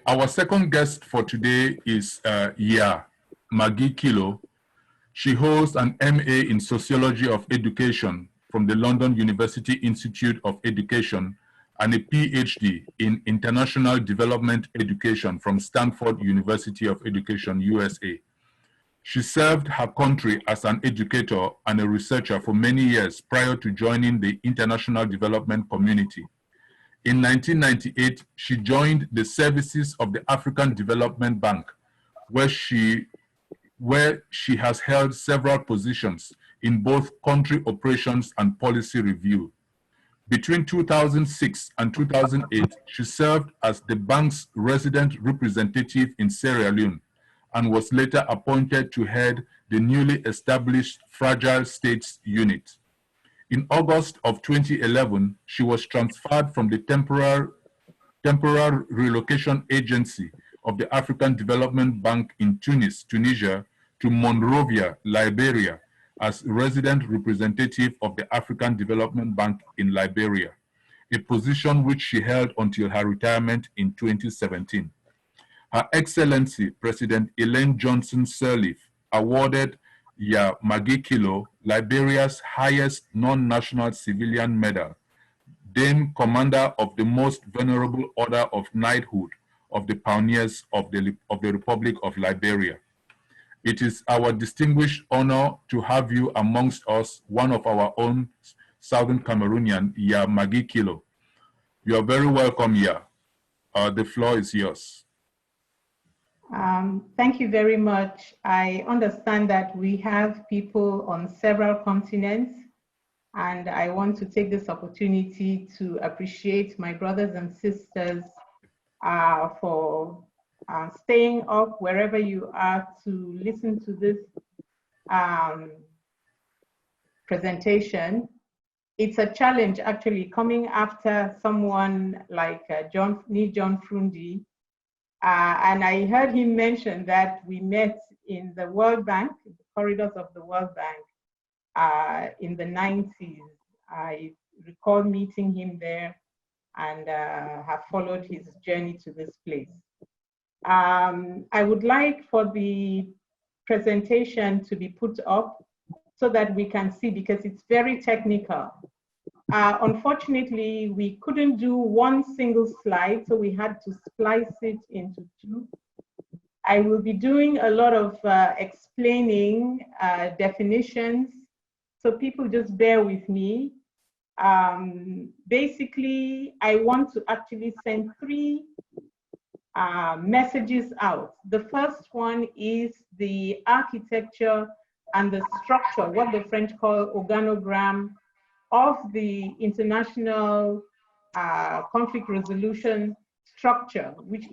Our second guest for today is Yaah Maggie. She holds an MA in Sociology of Education from the London University Institute of Education and a PhD in International Development Education from Stanford University of Education, USA. She served her country as an educator and a researcher for many years prior to joining the international development community. In 1998, she joined the services of the African Development Bank, where she has held several positions in both country operations and policy review. Between 2006 and 2008, she served as the bank's resident representative in Sierra Leone and was later appointed to head the newly established Fragile States Unit. In August of 2011, she was transferred from the temporary relocation agency of the African Development Bank in Tunisia, to Monrovia, Liberia, as resident representative of the African Development Bank in Liberia, a position which she held until her retirement in 2017. Her Excellency President Elaine Johnson Sirleaf awarded Yaah Maggie, Liberia's highest non-national civilian medal, Dame Commander of the Most Venerable Order of Knighthood of the Pioneers of the Republic of Liberia. It is our distinguished honor to have you amongst us, one of our own Southern Cameroonian, Yaah Maggie. You are very welcome, Yaah. The floor is yours. Thank you very much. I understand that we have people on several continents, and I want to take this opportunity to appreciate my brothers and sisters for staying up wherever you are to listen to this presentation. It's a challenge actually coming after someone like John Frundi. And I heard him mention that we met in the World Bank, the corridors of the World Bank in the 90s. I recall meeting him there and have followed his journey to this place. I would like for the presentation to be put up so that we can see, because it's very technical. Unfortunately, we couldn't do one single slide, so we had to splice it into two. I will be doing a lot of explaining definitions, so people just bear with me. Basically, I want to actually send three messages out. The first one is the architecture and the structure, what the French call organogram, of the international conflict resolution structure, which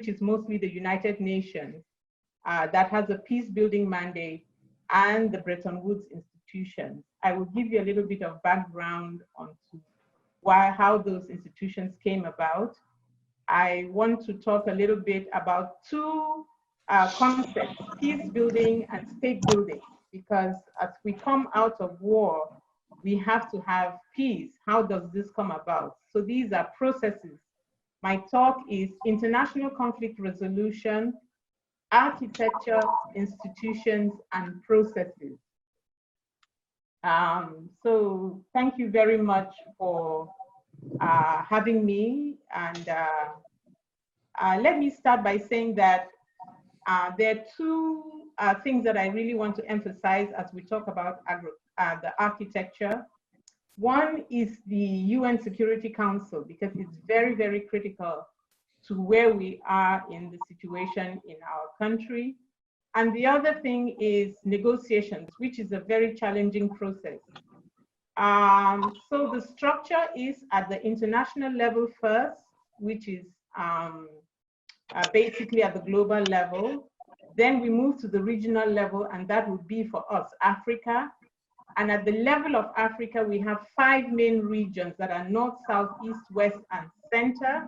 is mostly the United Nations, that has a peace building mandate, and the Bretton Woods institutions. I will give you a little bit of background onto how those institutions came about. I want to talk a little bit about two concepts, peace building and state building, because as we come out of war, we have to have peace. How does this come about? So these are processes. My talk is international conflict resolution, architecture, institutions, and processes. So thank you very much for having me. And let me start by saying that there are two things that I really want to emphasize as we talk about the architecture. One is the UN Security Council, because it's very, very critical to where we are in the situation in our country. And the other thing is negotiations, which is a very challenging process. So the structure is at the international level first, which is basically at the global level. Then we move to the regional level, and that would be for us, Africa. And at the level of Africa, we have 5 main regions that are north, south, east, west, and center.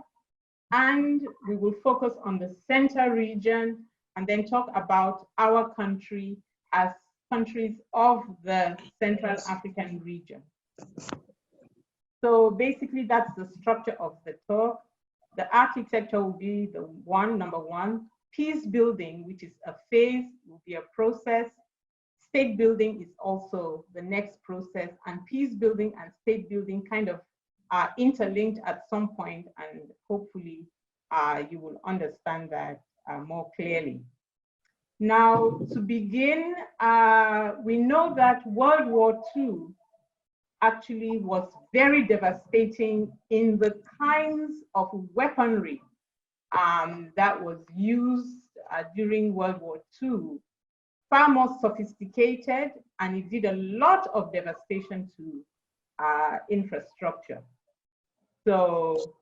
And we will focus on the center region and then talk about our country as countries of the Central African region. So basically, that's the structure of the talk. the architecture will be the number one. Peace building, which is a phase, will be a process. State building is also the next process, and peace building and state building kind of are interlinked at some point, and hopefully you will understand that more clearly. Now, to begin, we know that World War II actually was very devastating in the kinds of weaponry that was used during World War II, far more sophisticated, and it did a lot of devastation to infrastructure. So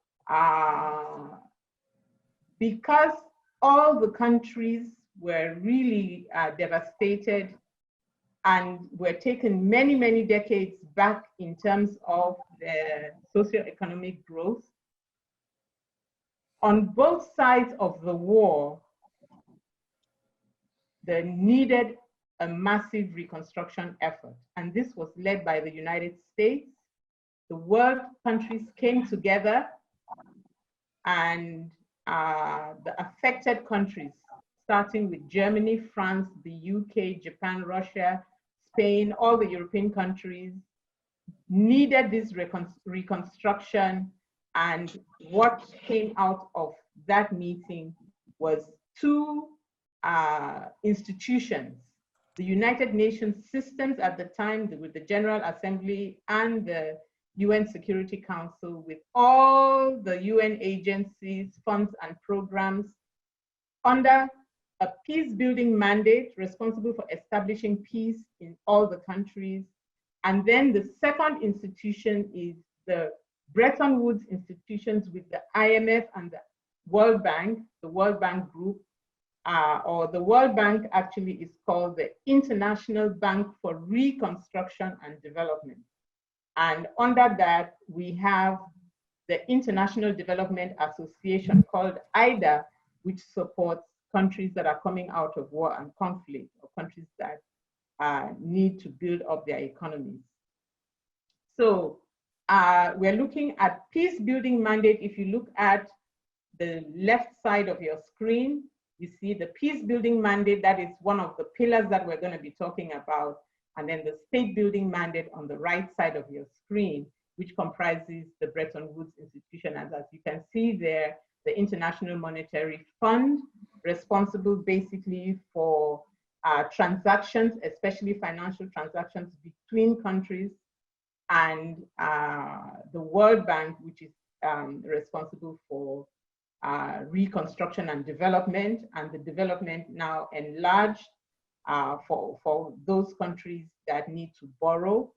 because all the countries were really devastated and were taken many, many decades back in terms of their socioeconomic growth, on both sides of the war, they needed a massive reconstruction effort. And this was led by the United States. The world countries came together, and the affected countries, starting with Germany, France, the UK, Japan, Russia, Spain, all the European countries, needed this reconstruction. And what came out of that meeting was two institutions: the United Nations systems at the time, with the General Assembly, and the UN Security Council, with all the UN agencies, funds, and programs under a peace building mandate responsible for establishing peace in all the countries. And then the second institution is the Bretton Woods institutions with the IMF and the World Bank Group, or the World Bank actually is called the International Bank for Reconstruction and Development. And under that, we have the International Development Association called IDA, which supports countries that are coming out of war and conflict, or countries that need to build up their economies. So we're looking at peace building mandate. If you look at the left side of your screen, you see the peace building mandate. That is one of the pillars that we're going to be talking about. And then the state building mandate on the right side of your screen, which comprises the Bretton Woods institution. And as you can see there, the International Monetary Fund, responsible basically for transactions, especially financial transactions between countries, and the World Bank, which is responsible for reconstruction and development, and the development now enlarged for those countries that need to borrow.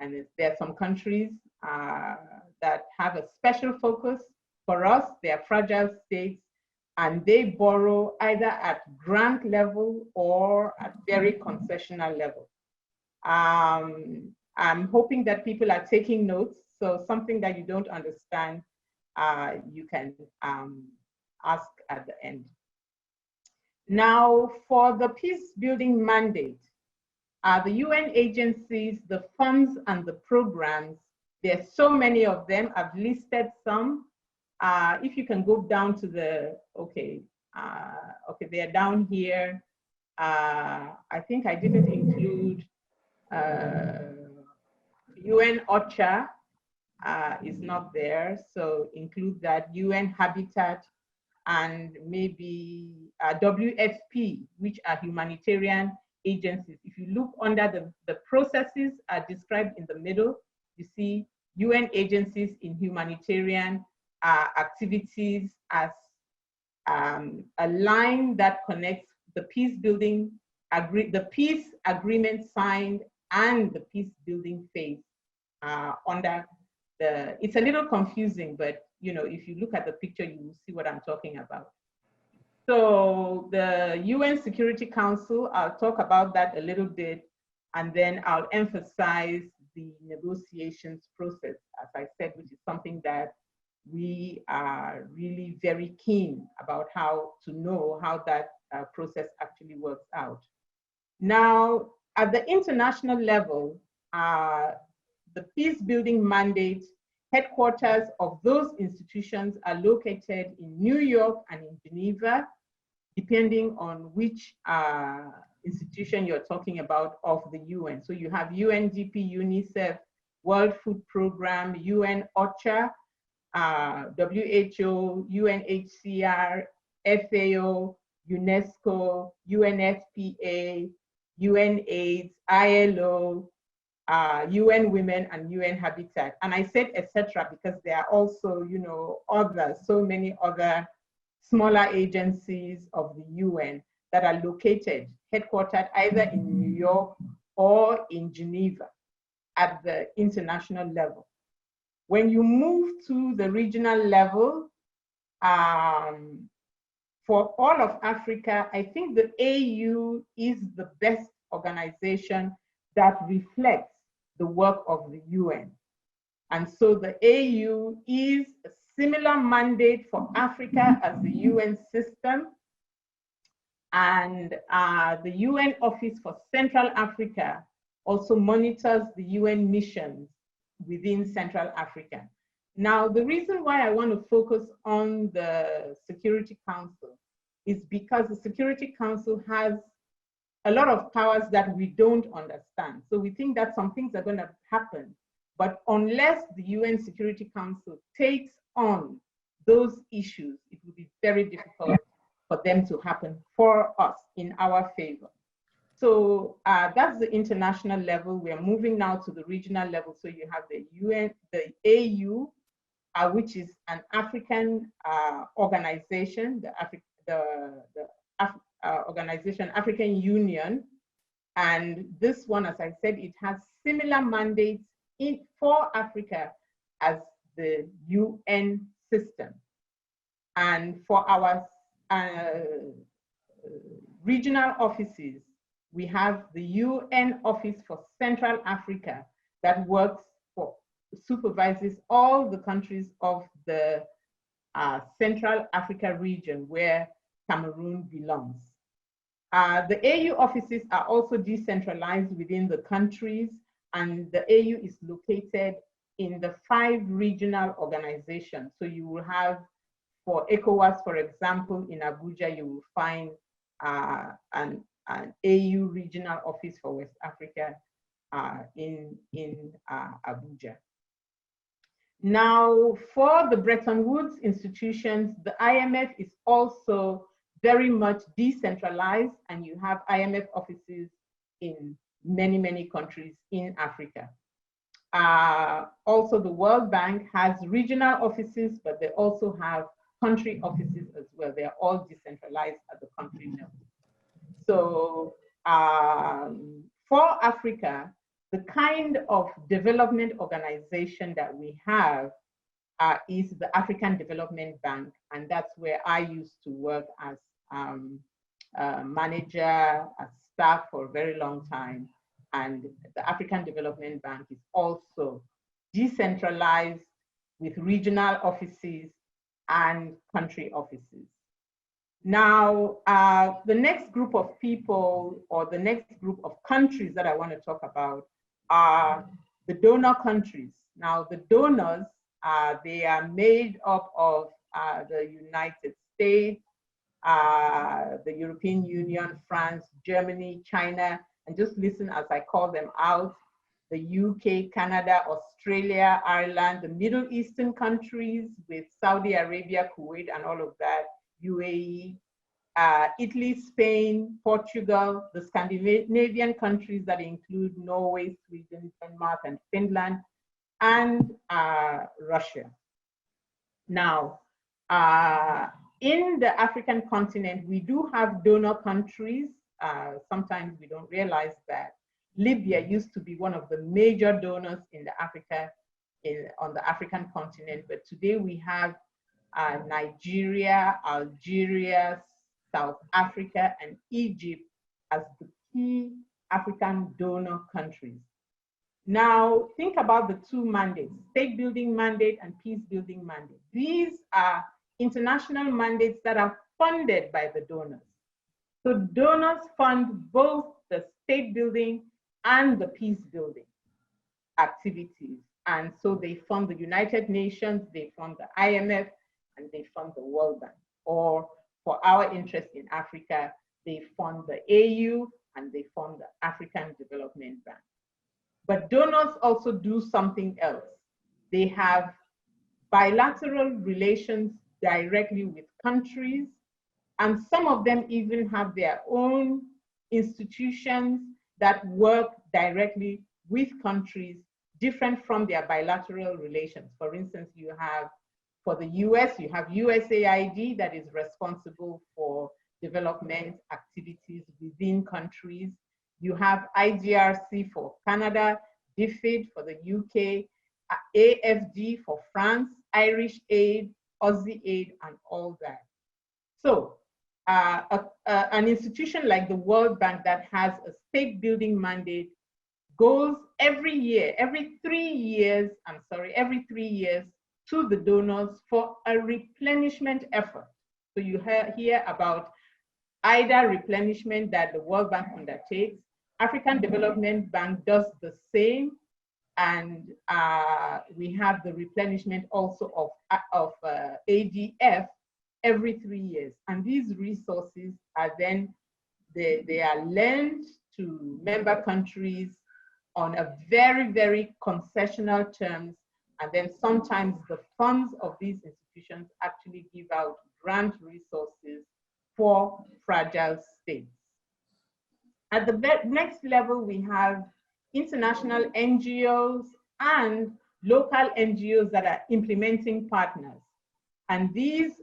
And there are some countries that have a special focus. For us, they are fragile states, and they borrow either at grant level or at very concessional level. I'm hoping that people are taking notes, so something that you don't understand, you can ask at the end. Now, for the peace building mandate, the UN agencies, the funds and the programs, there are so many of them. I've listed some. If you can go down to the, okay, they're down here. I think I didn't include UN OCHA is not there, so include that. UN Habitat, and maybe WFP, which are humanitarian agencies. If you look under the processes are described in the middle, you see UN agencies in humanitarian activities as a line that connects the peace building, the peace agreement signed and the peace building phase under the, it's a little confusing, but you know, if you look at the picture, you will see what I'm talking about. So the UN Security Council, I'll talk about that a little bit, and then I'll emphasize the negotiations process, as I said, which is something that we are really very keen about, how to know how that process actually works out. Now, at the international level, the peace building mandate headquarters of those institutions are located in New York and in Geneva, depending on which institution you're talking about of the UN. So you have UNDP, UNICEF, World Food Program, UN OCHA, WHO, UNHCR, FAO, UNESCO, UNFPA, UNAIDS, ILO, UN Women, and UN Habitat. And I said etc. because there are also, you know, others, so many other smaller agencies of the UN that are located, headquartered either in New York or in Geneva at the international level. When you move to the regional level, for all of Africa, I think the AU is the best organization that reflects the work of the UN. And so the AU is a similar mandate for Africa as the UN system. And the UN Office for Central Africa also monitors the UN missions within Central Africa. Now, the reason why I want to focus on the Security Council is because the Security Council has a lot of powers that we don't understand. So we think that some things are going to happen, but unless the UN Security Council takes on those issues, it will be very difficult for them to happen for us in our favor. So that's the international level. We are moving now to the regional level. So you have the UN, the AU, which is an African organization, organization, African Union. And this one, as I said, it has similar mandates for Africa as the UN system. And for our regional offices, we have the UN Office for Central Africa that supervises all the countries of the Central Africa region where Cameroon belongs. The AU offices are also decentralized within the countries, and the AU is located in the 5 regional organizations. So you will have, for ECOWAS, for example, in Abuja, you will find an AU regional office for West Africa in Abuja. Now, for the Bretton Woods institutions, the IMF is also very much decentralized, and you have IMF offices in many, many countries in Africa. Also, the World Bank has regional offices, but they also have country offices as well. They are all decentralized at the country level. So for Africa, the kind of development organization that we have is the African Development Bank, and that's where I used to work as manager, as staff for a very long time. And the African Development Bank is also decentralized with regional offices and country offices. Now, the next group of people, or the next group of countries that I want to talk about are the donor countries. Now, the donors, they are made up of the United States, the European Union, France, Germany, China, and just listen as I call them out: the UK, Canada, Australia, Ireland, the Middle Eastern countries with Saudi Arabia, Kuwait, and all of that, UAE, Italy, Spain, Portugal, the Scandinavian countries that include Norway, Sweden, Denmark, and Finland, and Russia. Now, in the African continent, we do have donor countries. Sometimes we don't realize that Libya used to be one of the major donors in the on the African continent, but today we have Nigeria, Algeria, South Africa, and Egypt as the key African donor countries. Now, think about the 2 mandates: state building mandate and peace building mandate. These are international mandates that are funded by the donors. So donors fund both the state building and the peace building activities. And so they fund the United Nations, they fund the IMF, and they fund the World Bank. Or for our interest in Africa, they fund the AU and they fund the African Development Bank. But donors also do something else. They have bilateral relations directly with countries, and some of them even have their own institutions that work directly with countries, different from their bilateral relations. For instance, you have, for the US, you have USAID that is responsible for development activities within countries. You have IGRC for Canada, DFID for the UK, AFD for France, Irish Aid, Aussie Aid, and all that. So an institution like the World Bank that has a state building mandate goes every year, every 3 years to the donors for a replenishment effort. So you hear about either replenishment that the World Bank undertakes, African Development Bank does the same, and we have the replenishment also of ADF every 3 years. And these resources are then, they are lent to member countries on a very, very concessional terms. And then sometimes the funds of these institutions actually give out grant resources for fragile states. At the next level, we have international NGOs and local NGOs that are implementing partners. And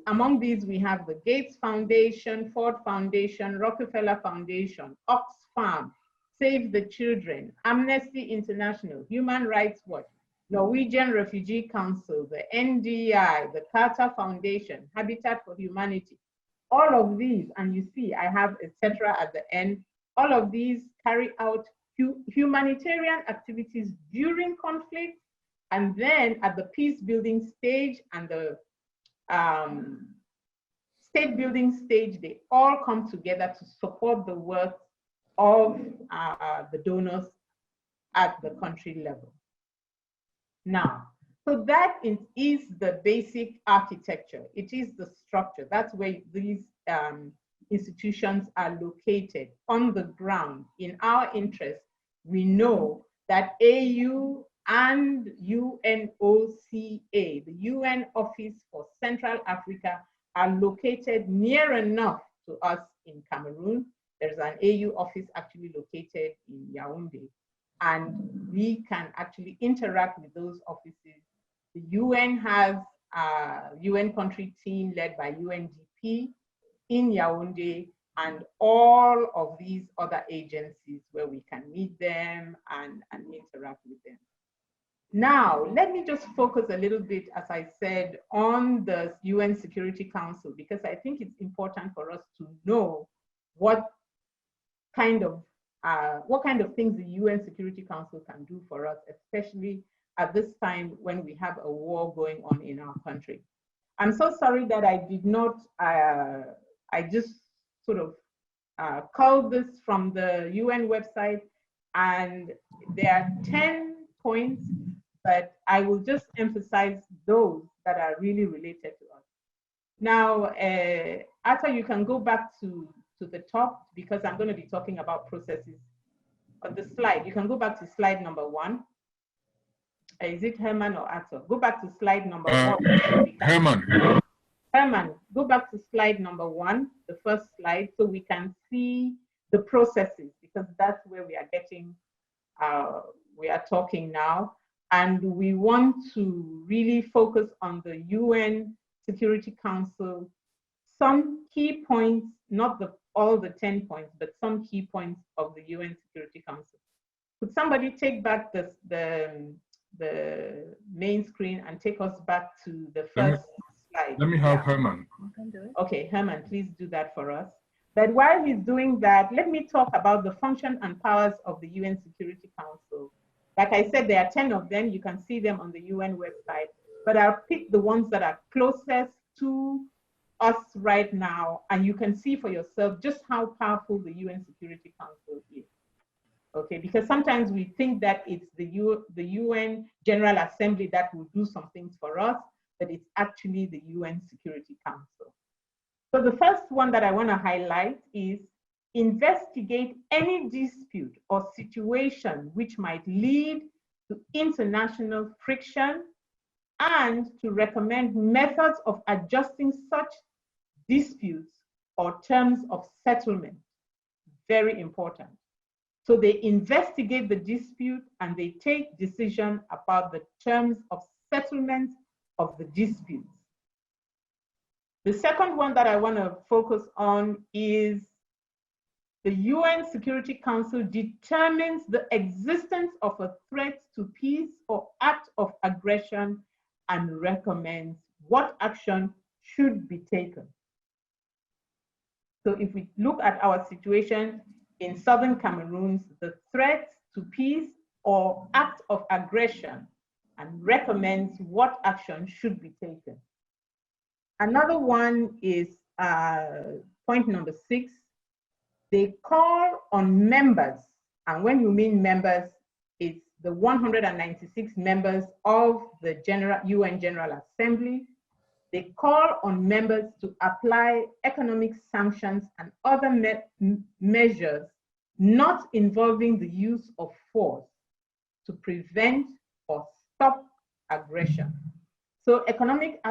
among these, we have the Gates Foundation, Ford Foundation, Rockefeller Foundation, Oxfam, Save the Children, Amnesty International, Human Rights Watch, Norwegian Refugee Council, the NDI, the Carter Foundation, Habitat for Humanity. All of these, and you see I have etc. at the end, all of these carry out humanitarian activities during conflict, and then at the peace building stage and the state building stage, they all come together to support the work of the donors at the country level. Now, so that is the basic architecture. It is the structure. That's where these institutions are located on the ground. In our interest, we know that AU and UNOCA, the UN Office for Central Africa, are located near enough to us in Cameroon. There's an AU office actually located in Yaoundé, and we can actually interact with those offices. The UN has a UN country team led by UNDP in Yaoundé, and all of these other agencies where we can meet them and interact with them. Now, let me just focus a little bit, as I said, on the UN Security Council, because I think it's important for us to know what kind of things the UN Security Council can do for us, especially at this time when we have a war going on in our country. I'm so sorry that I did not, I just sort of culled this from the UN website, and there are 10 points, but I will just emphasize those that are really related to us. Now, Atta, you can go back to the top, because I'm going to be talking about processes on the slide. You can go back to slide number 1. Is it Herman or Atta? Go back to slide number 1. Herman. Herman, go back to slide number 1, the first slide, so we can see the processes, because that's where we are getting, we are talking now. And we want to really focus on the UN Security Council, some key points, not all the 10 points, but some key points of the UN Security Council. Could somebody take back the main screen and take us back to the first slide? Let me have Herman. Okay, Herman, please do that for us. But while he's doing that, let me talk about the function and powers of the UN Security Council. Like I said, there are 10 of them. You can see them on the UN website, but I'll pick the ones that are closest to us right now, and you can see for yourself just how powerful the UN Security Council is. Okay, because sometimes we think that it's the UN General Assembly that will do some things for us, but it's actually the UN Security Council. So the first one that I want to highlight is investigate any dispute or situation which might lead to international friction and to recommend methods of adjusting such disputes or terms of settlement. Very important. So they investigate the dispute and they take decision about the terms of settlement of the disputes. The second one that I want to focus on is the UN Security Council determines the existence of a threat to peace or act of aggression and recommends what action should be taken. So if we look at our situation in Southern Cameroons, the threat to peace or act of aggression and recommends what action should be taken. Another one is point number 6. They call on members, and when you mean members, it's the 196 members of the UN General Assembly. They call on members to apply economic sanctions and other measures not involving the use of force to prevent or stop aggression. So economic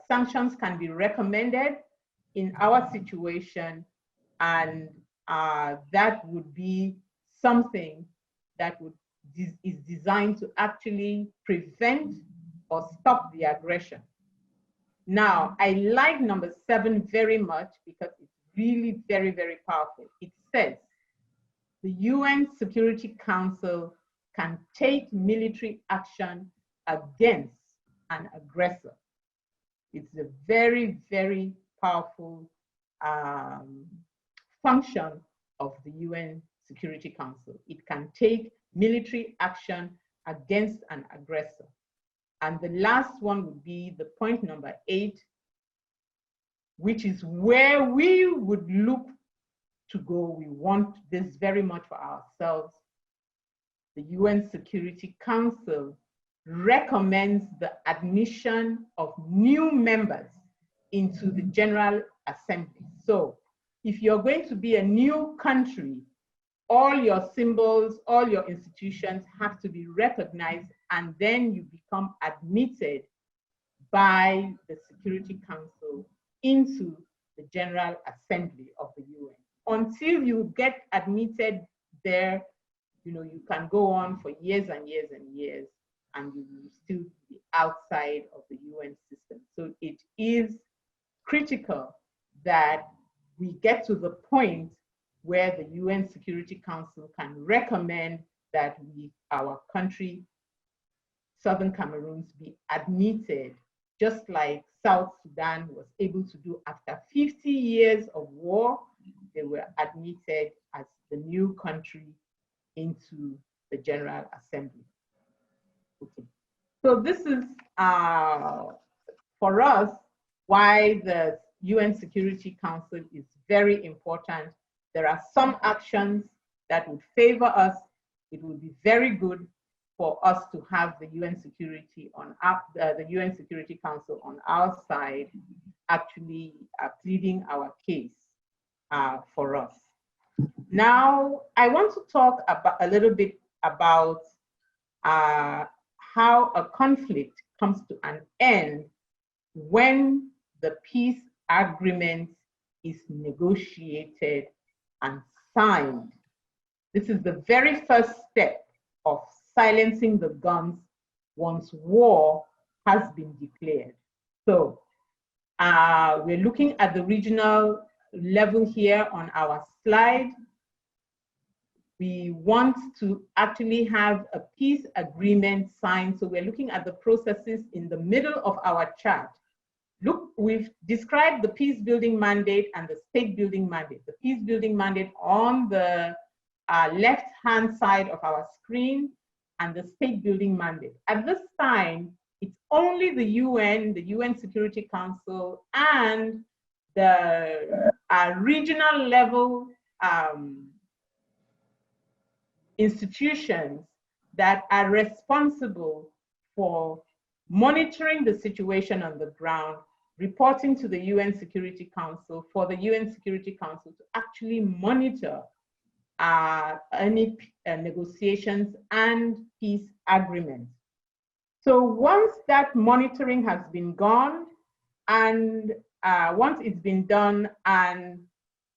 sanctions can be recommended in our situation, and that would be something that is designed to actually prevent or stop the aggression. Now, I like number 7 very much because it's really very, very powerful. It says the UN Security Council can take military action against an aggressor. It's a very, very powerful function of the UN Security Council. It can take military action against an aggressor. And the last one would be the point number 8, which is where we would look to go. We want this very much for ourselves. The UN Security Council recommends the admission of new members into the General Assembly. So if you're going to be a new country, all your symbols, all your institutions have to be recognized, and then you become admitted by the Security Council into the General Assembly of the UN. Until you get admitted there, you can go on for years and years and years, and you will still be outside of the UN system. So it is critical that we get to the point where the UN Security Council can recommend that our country, Southern Cameroons, be admitted, just like South Sudan was able to do after 50 years of war. They were admitted as the new country into the General Assembly. Okay. So this is, for us, why the UN Security Council is very important. There are some actions that would favor us. It would be very good for us to have the UN Security the UN Security Council on our side, actually pleading our case for us. Now, I want to talk a little bit about how a conflict comes to an end when the peace agreement is negotiated and signed. This is the very first step of silencing the guns once war has been declared. So we're looking at the regional level here on our slide. We want to actually have a peace agreement signed. So we're looking at the processes in the middle of our chart. Look, we've described the peace building mandate and the state building mandate. The peace building mandate on the left-hand side of our screen, and the state building mandate. At this time, it's only the UN Security Council, and the regional level institutions that are responsible for monitoring the situation on the ground, reporting to the UN Security Council, for the UN Security Council to actually monitor any negotiations and peace agreements. So once that monitoring has been gone, and once it's been done and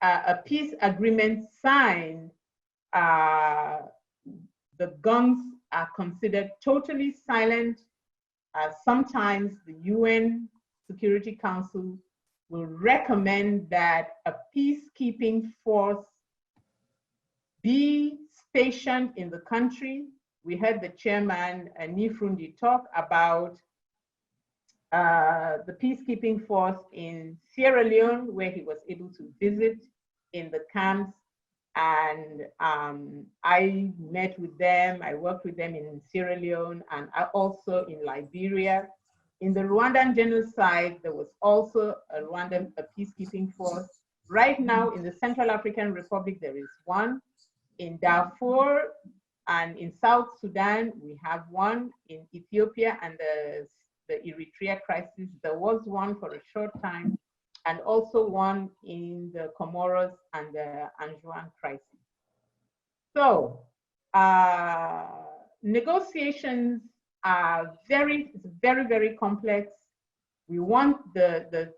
a peace agreement signed, the guns are considered totally silent. Sometimes the UN Security Council will recommend that a peacekeeping force be stationed in the country. We heard the chairman, Nifrundi, talk about the peacekeeping force in Sierra Leone, where he was able to visit in the camps. And I met with them, I worked with them in Sierra Leone and also in Liberia. In the Rwandan genocide, there was also a Rwandan peacekeeping force. Right now in the Central African Republic, there is one. In Darfur and in South Sudan, we have one. In Ethiopia and the Eritrea crisis, there was one for a short time, and also one in the Comoros and the Anjouan crisis. So negotiations are very, very complex. We want the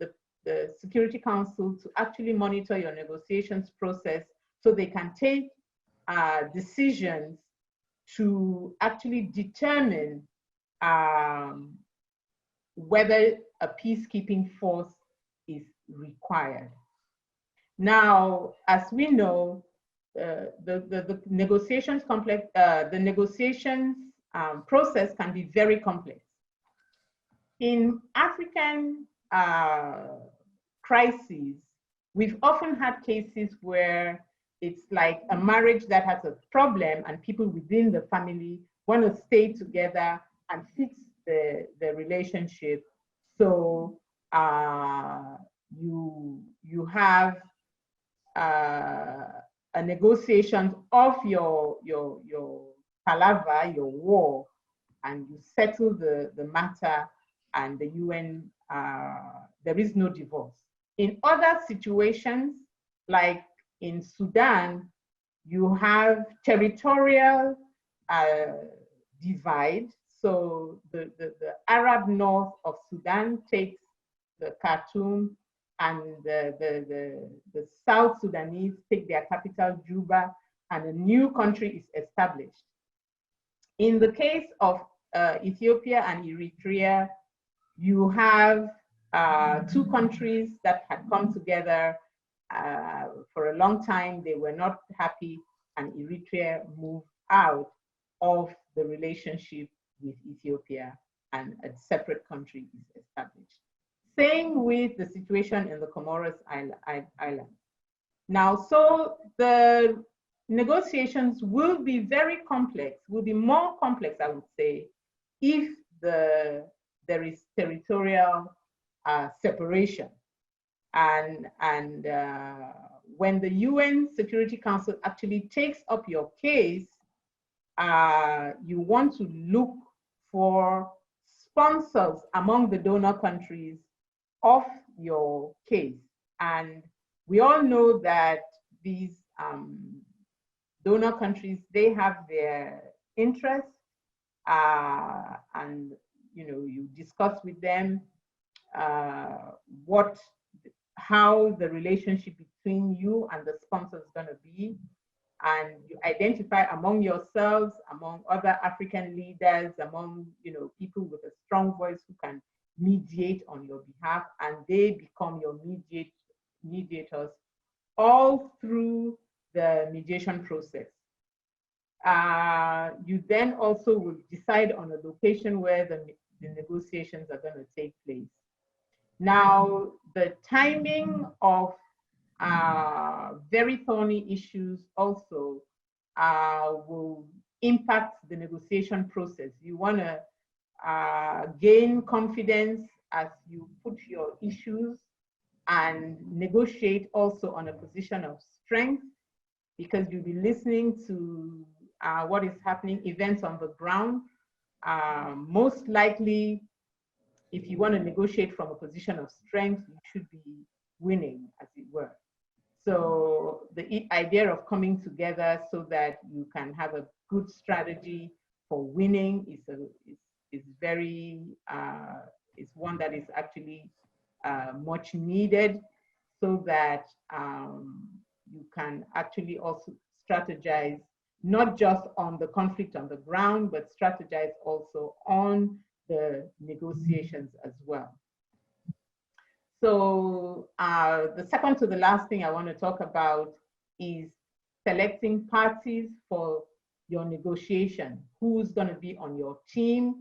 Security Council to actually monitor your negotiations process so they can take decisions to actually determine whether a peacekeeping force is required. Now, as we know, the negotiations process can be very complex. In African crises, we've often had cases where it's like a marriage that has a problem and people within the family want to stay together and fix the relationship. So you have a negotiation of your palaver, your war, and you settle the matter, and the UN, there is no divorce. In other situations, like in Sudan, you have territorial divide. So the Arab north of Sudan takes the Khartoum, and the South Sudanese take their capital, Juba, and a new country is established. In the case of Ethiopia and Eritrea, you have two countries that had come together for a long time. They were not happy, and Eritrea moved out of the relationship with Ethiopia, and a separate country is established. Same with the situation in the Comoros Islands. Now, so the negotiations will be very complex, will be more complex, I would say, if there is territorial separation. And when the UN Security Council actually takes up your case, you want to look for sponsors among the donor countries of your case. And we all know that these donor countries, they have their interests, and you discuss with them how the relationship between you and the sponsor is going to be, and you identify among yourselves, among other African leaders, among people with a strong voice who can mediate on your behalf, and they become your mediators all through the mediation process. You then also will decide on a location where the negotiations are going to take place. Now, the timing of very thorny issues also will impact the negotiation process. You want to gain confidence as you put your issues and negotiate also on a position of strength, because you'll be listening to what is happening, events on the ground. Most likely, if you want to negotiate from a position of strength, you should be winning, as it were. So the idea of coming together so that you can have a good strategy for winning is one that is actually much needed, so that you can actually also strategize not just on the conflict on the ground, but strategize also on the negotiations as well. So the second to the last thing I want to talk about is selecting parties for your negotiation. Who's going to be on your team?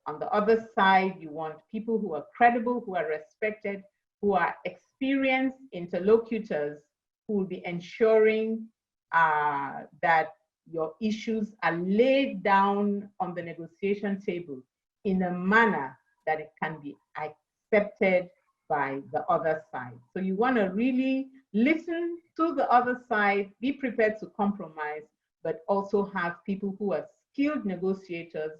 On the other side, you want people who are credible, who are respected, who are experienced interlocutors, who will be ensuring that your issues are laid down on the negotiation table in a manner that it can be accepted by the other side. So you want to really listen to the other side, be prepared to compromise, but also have people who are skilled negotiators,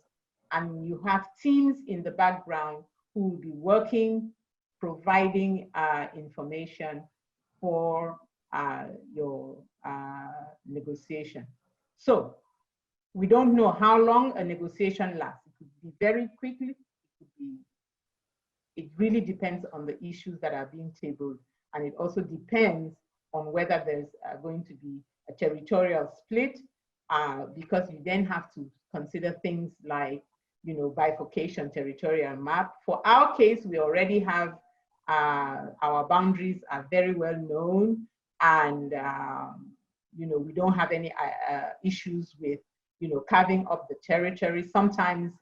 and you have teams in the background who will be working, providing information for your negotiation. So we don't know how long a negotiation lasts. It could be very quickly, it really depends on the issues that are being tabled. And it also depends on whether there's going to be a territorial split, because you then have to consider things like, bifurcation, territorial map. For our case, we already have our boundaries are very well known, and we don't have any issues with carving up the territory. Sometimes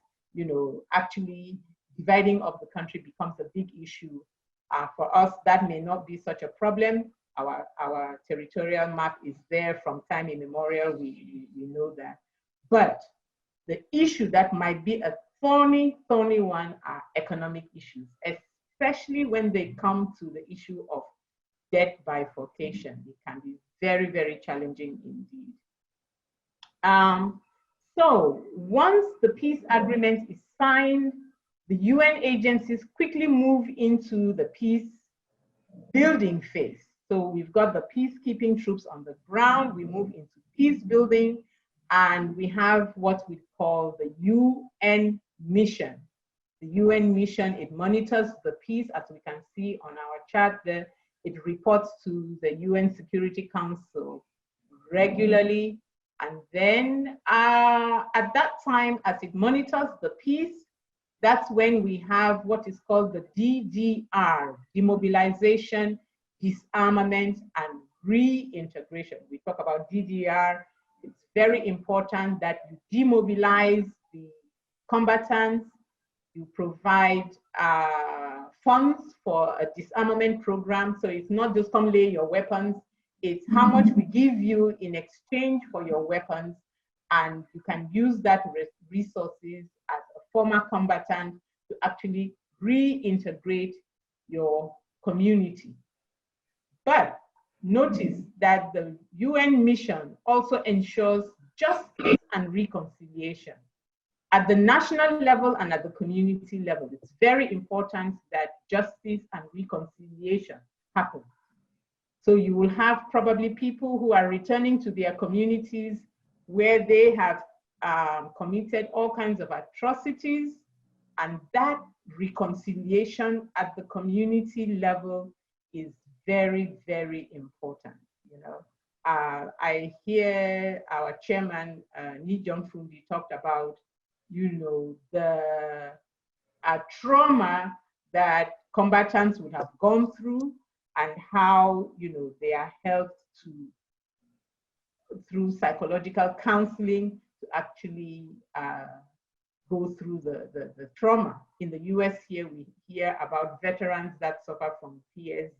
actually dividing up the country becomes a big issue. For us, that may not be such a problem. Our territorial map is there from time immemorial. We know that. But the issue that might be a thorny one are economic issues, especially when they come to the issue of debt bifurcation. It can be very, very challenging indeed. So once the peace agreement is signed, the UN agencies quickly move into the peace building phase. So we've got the peacekeeping troops on the ground, we move into peace building, and we have what we call the UN mission. The UN mission, it monitors the peace, as we can see on our chart there. It reports to the UN Security Council regularly. And then at that time, as it monitors the peace, that's when we have what is called the DDR, demobilization, disarmament, and reintegration. We talk about DDR. It's very important that you demobilize the combatants, you provide funds for a disarmament program. So it's not just come lay your weapons, it's how much we give you in exchange for your weapons, and you can use that resources as a former combatant to actually reintegrate your community. But notice that the UN mission also ensures justice and reconciliation at the national level and at the community level. It's very important that justice and reconciliation happen. So you will have probably people who are returning to their communities where they have committed all kinds of atrocities, and that reconciliation at the community level is very, very important. I hear our chairman, Ni Jong-Fundi, talked about, the trauma that combatants would have gone through, and how, they are helped through psychological counseling to actually go through the trauma. In the US here, we hear about veterans that suffer from PTSD,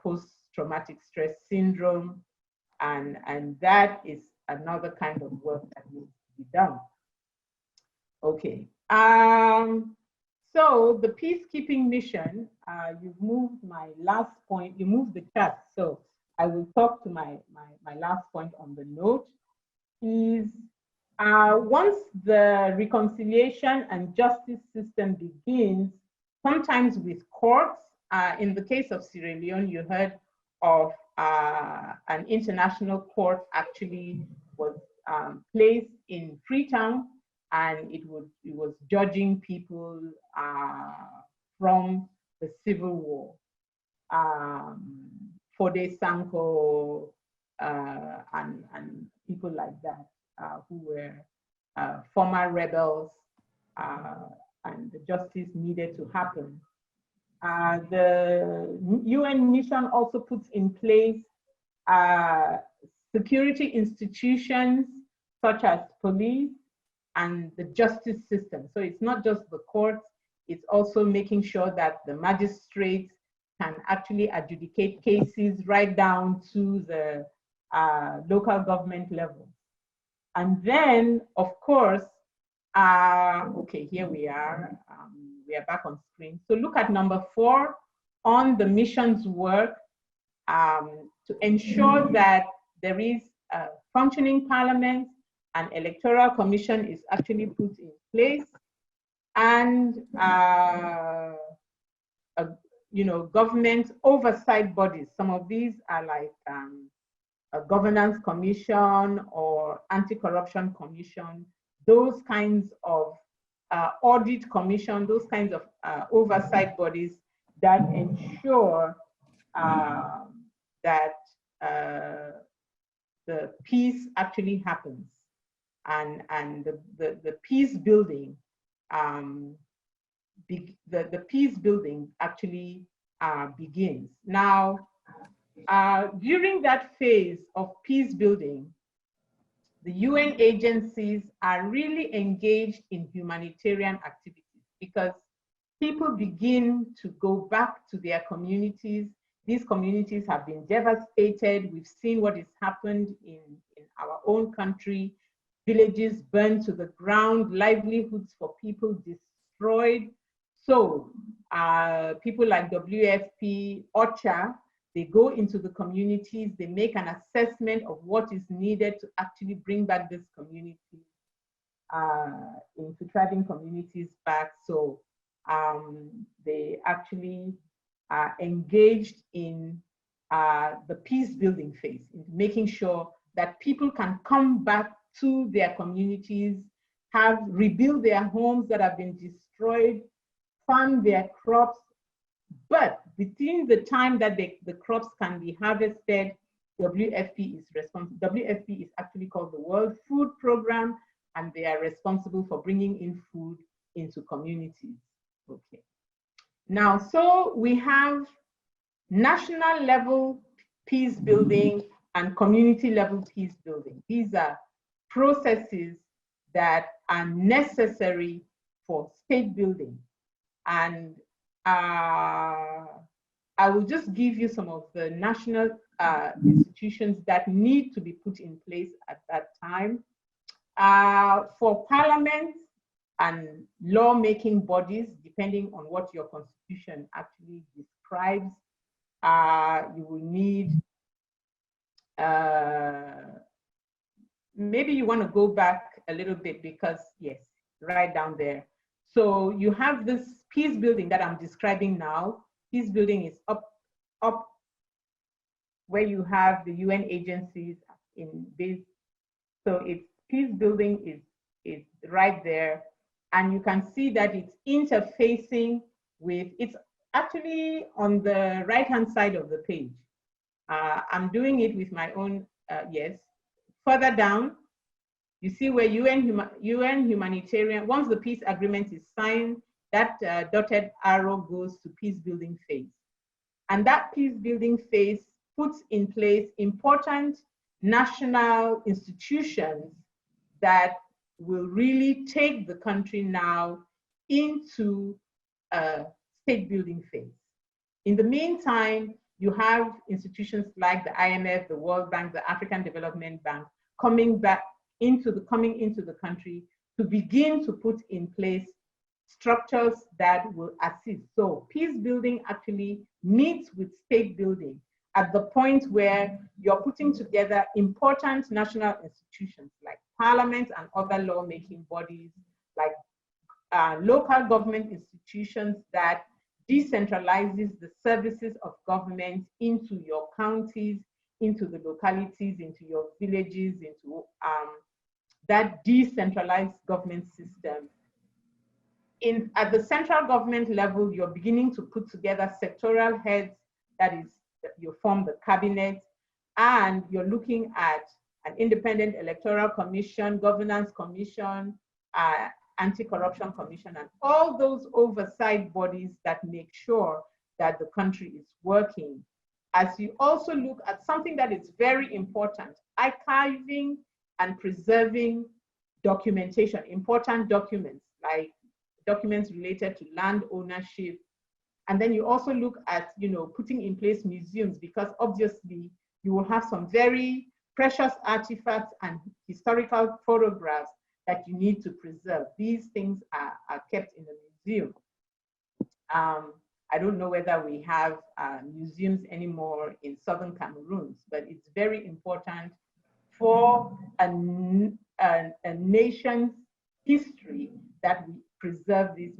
post-traumatic stress syndrome, and that is another kind of work that needs to be done. Okay, so the peacekeeping mission, you've moved my last point, you moved the chart, so I will talk to my last point on the note. is once the reconciliation and justice system begins, sometimes with courts, in the case of Sierra Leone, you heard of an international court actually was placed in Freetown, and it was judging people from the Civil War. Fode Sanko and people like that who were former rebels, and the justice needed to happen. The UN mission also puts in place security institutions such as police and the justice system. So it's not just the courts, it's also making sure that the magistrates can actually adjudicate cases right down to the local government level. And then, of course, okay, here we are back on screen. So look at number 4 on the mission's work to ensure that there is a functioning parliament, an electoral commission is actually put in place, and government oversight bodies. Some of these are like a governance commission or anti-corruption commission, those kinds of audit commission, those kinds of oversight bodies that ensure that the peace actually happens, and the peace building, the peace building actually begins. Now, during that phase of peace building, the UN agencies are really engaged in humanitarian activities because people begin to go back to their communities. These communities have been devastated. We've seen what has happened in our own country. Villages burned to the ground, livelihoods for people destroyed. So people like WFP, OCHA, they go into the communities, they make an assessment of what is needed to actually bring back this community, into thriving communities back. So they actually are engaged in the peace building phase, in making sure that people can come back to their communities, rebuild their homes that have been destroyed, farm their crops. But within the time that the crops can be harvested, WFP is responsible. WFP is actually called the World Food Program, and they are responsible for bringing in food into communities. Okay. Now, so we have national level peace building and community level peace building. These are processes that are necessary for state building. And I will just give you some of the national institutions that need to be put in place at that time. For parliaments and lawmaking bodies, depending on what your constitution actually describes, you will need, maybe you want to go back a little bit because, yes, right down there. So you have this peace building that I'm describing now. Peace building is up where you have the UN agencies in this. So it's peace building is right there. And you can see that it's interfacing with, it's actually on the right-hand side of the page. I'm doing it with my own, yes. Further down, you see where UN humanitarian, once the peace agreement is signed, that dotted arrow goes to peace building phase. And that peace building phase puts in place important national institutions that will really take the country now into a state building phase. In the meantime, you have institutions like the IMF, the World Bank, the African Development Bank coming into the country to begin to put in place structures that will assist. So peace building actually meets with state building at the point where you're putting together important national institutions like parliament and other lawmaking bodies, like local government institutions that decentralizes the services of government into your counties, into the localities, into your villages, into that decentralized government system. At the central government level, you're beginning to put together sectoral heads, that is, you form the cabinet, and you're looking at an independent electoral commission, governance commission, anti-corruption commission, and all those oversight bodies that make sure that the country is working. As you also look at something that is very important, archiving and preserving documentation, important documents, like documents related to land ownership. And then you also look at, putting in place museums, because obviously you will have some very precious artifacts and historical photographs that you need to preserve. These things are kept in the museum. I don't know whether we have museums anymore in Southern Cameroons, but it's very important for a nation's history that we preserve these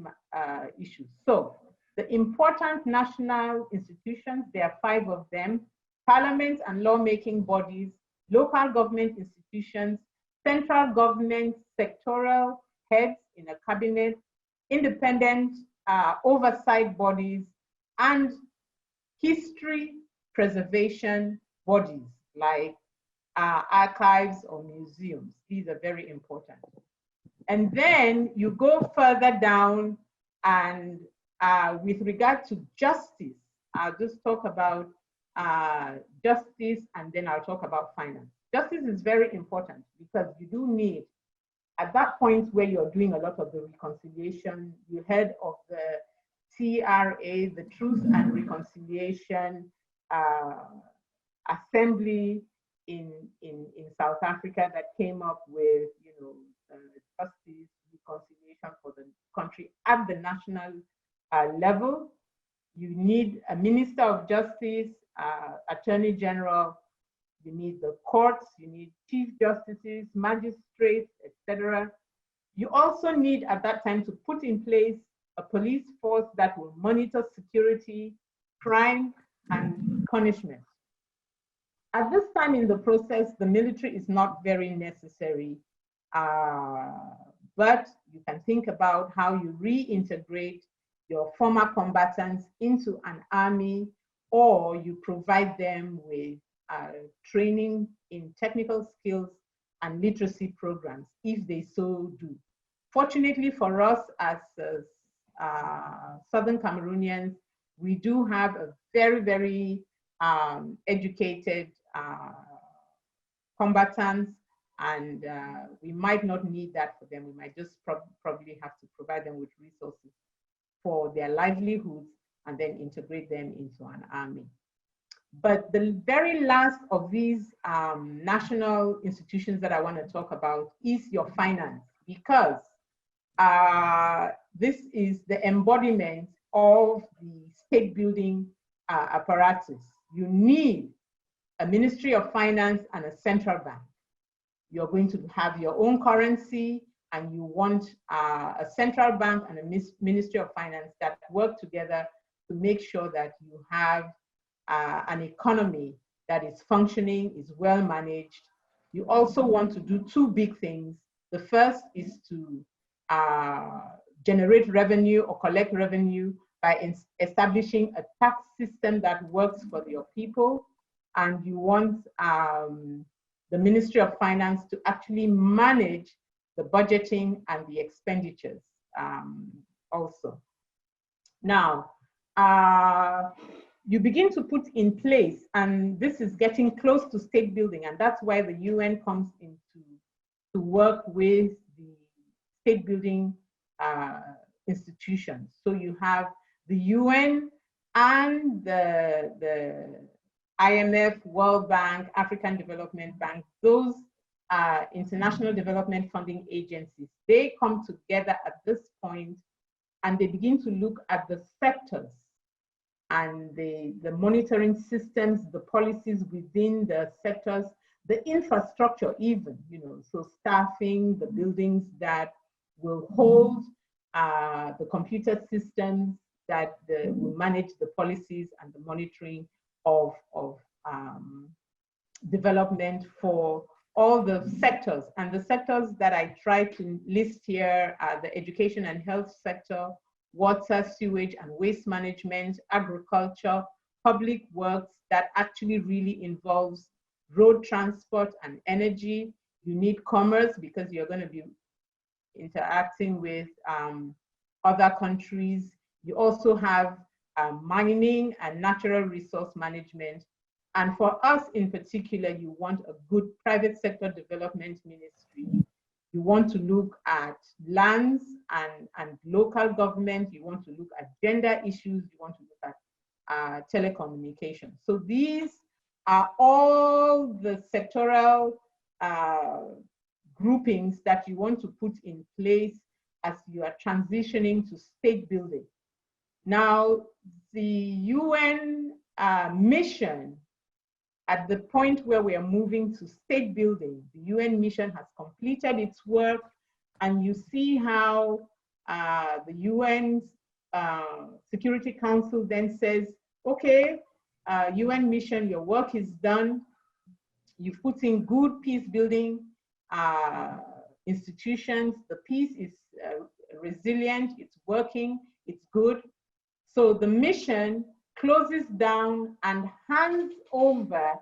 issues. So the important national institutions, there are 5 of them: parliament and lawmaking bodies, local government institutions, central government sectoral heads in a cabinet, independent oversight bodies, and history preservation bodies like archives or museums. These are very important. And then you go further down, and with regard to justice, I'll just talk about justice, and then I'll talk about finance. Justice is very important because you do need, at that point where you're doing a lot of the reconciliation, you heard of the TRA, the Truth and Reconciliation Assembly in South Africa, that came up with, justice, reconciliation for the country at the national level. You need a Minister of Justice, Attorney General, you need the courts, you need chief justices, magistrates, etc. You also need at that time to put in place a police force that will monitor security, crime, and punishment. At this time in the process, the military is not very necessary, but you can think about how you reintegrate your former combatants into an army, or you provide them with training in technical skills and literacy programs, if they so do. Fortunately for us as Southern Cameroonians, we do have a very, very educated combatants, and we might not need that for them. We might just probably have to provide them with resources for their livelihoods and then integrate them into an army. But the very last of these national institutions that I want to talk about is your finance, because this is the embodiment of the state building apparatus. You need a Ministry of Finance and a central bank. You're going to have your own currency, and you want a central bank and a Ministry of Finance that work together to make sure that you have an economy that is functioning, is well managed. You also want to do 2 big things. The first is to generate revenue or collect revenue by establishing a tax system that works for your people. And you want the Ministry of Finance to actually manage the budgeting and the expenditures also. Now, you begin to put in place, and this is getting close to state building, and that's why the UN comes into to work with the state building institutions. So you have the UN and the IMF, World Bank, African Development Bank, those international development funding agencies. They come together at this point, and they begin to look at the sectors and the monitoring systems, the policies within the sectors, the infrastructure even, so staffing, the buildings that will hold the computer systems that will manage the policies and the monitoring of development for all the sectors. And the sectors that I try to list here are the education and health sector, water, sewage and waste management, agriculture, public works that actually really involves road transport and energy. You need commerce because you're going to be interacting with other countries. You also have mining and natural resource management. And for us in particular, you want a good private sector development ministry. You want to look at lands and local government. You want to look at gender issues. You want to look at telecommunications. So these are all the sectoral groupings that you want to put in place as you are transitioning to state building. Now, the UN mission, at the point where we are moving to state building, the UN mission has completed its work, and you see how the UN's Security Council then says, okay, UN mission, your work is done. You've put in good peace building institutions. The peace is resilient, it's working, it's good. So the mission closes down and hands over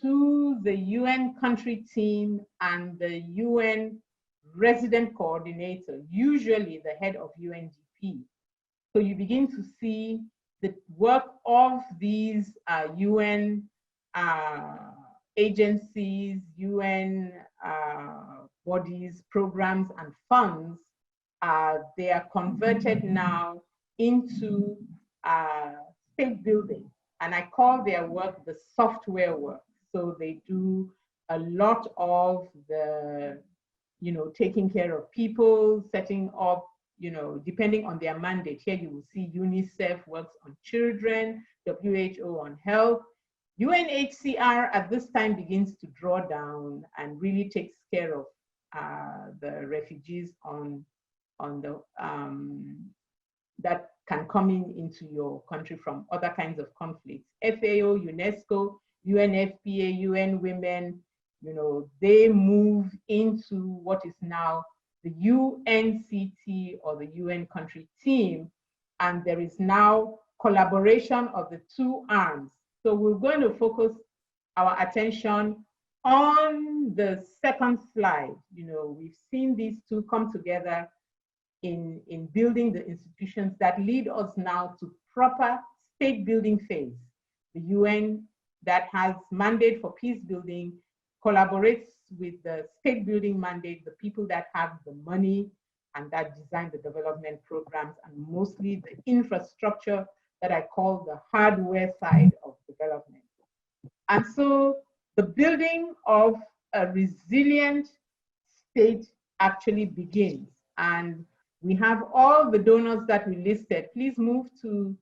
to the UN country team and the UN resident coordinator, usually the head of UNDP. So you begin to see the work of these UN agencies, UN bodies, programs, and funds. They are converted now into state building. And I call their work the software work. So they do a lot of the, taking care of people, setting up, depending on their mandate. Here you will see UNICEF works on children, WHO on health. UNHCR at this time begins to draw down and really takes care of the refugees on the that can come into your country from other kinds of conflicts. FAO, UNESCO, UNFPA, UN Women, they move into what is now the UNCT or the UN country team, and there is now collaboration of the two arms. So we're going to focus our attention on the second slide. We've seen these two come together in building the institutions that lead us now to proper state building phase. The UN that has mandate for peace building collaborates with the state building mandate, the people that have the money and that design the development programs, and mostly the infrastructure that I call the hardware side of development. And so the building of a resilient state actually begins. And we have all the donors that we listed. Please move to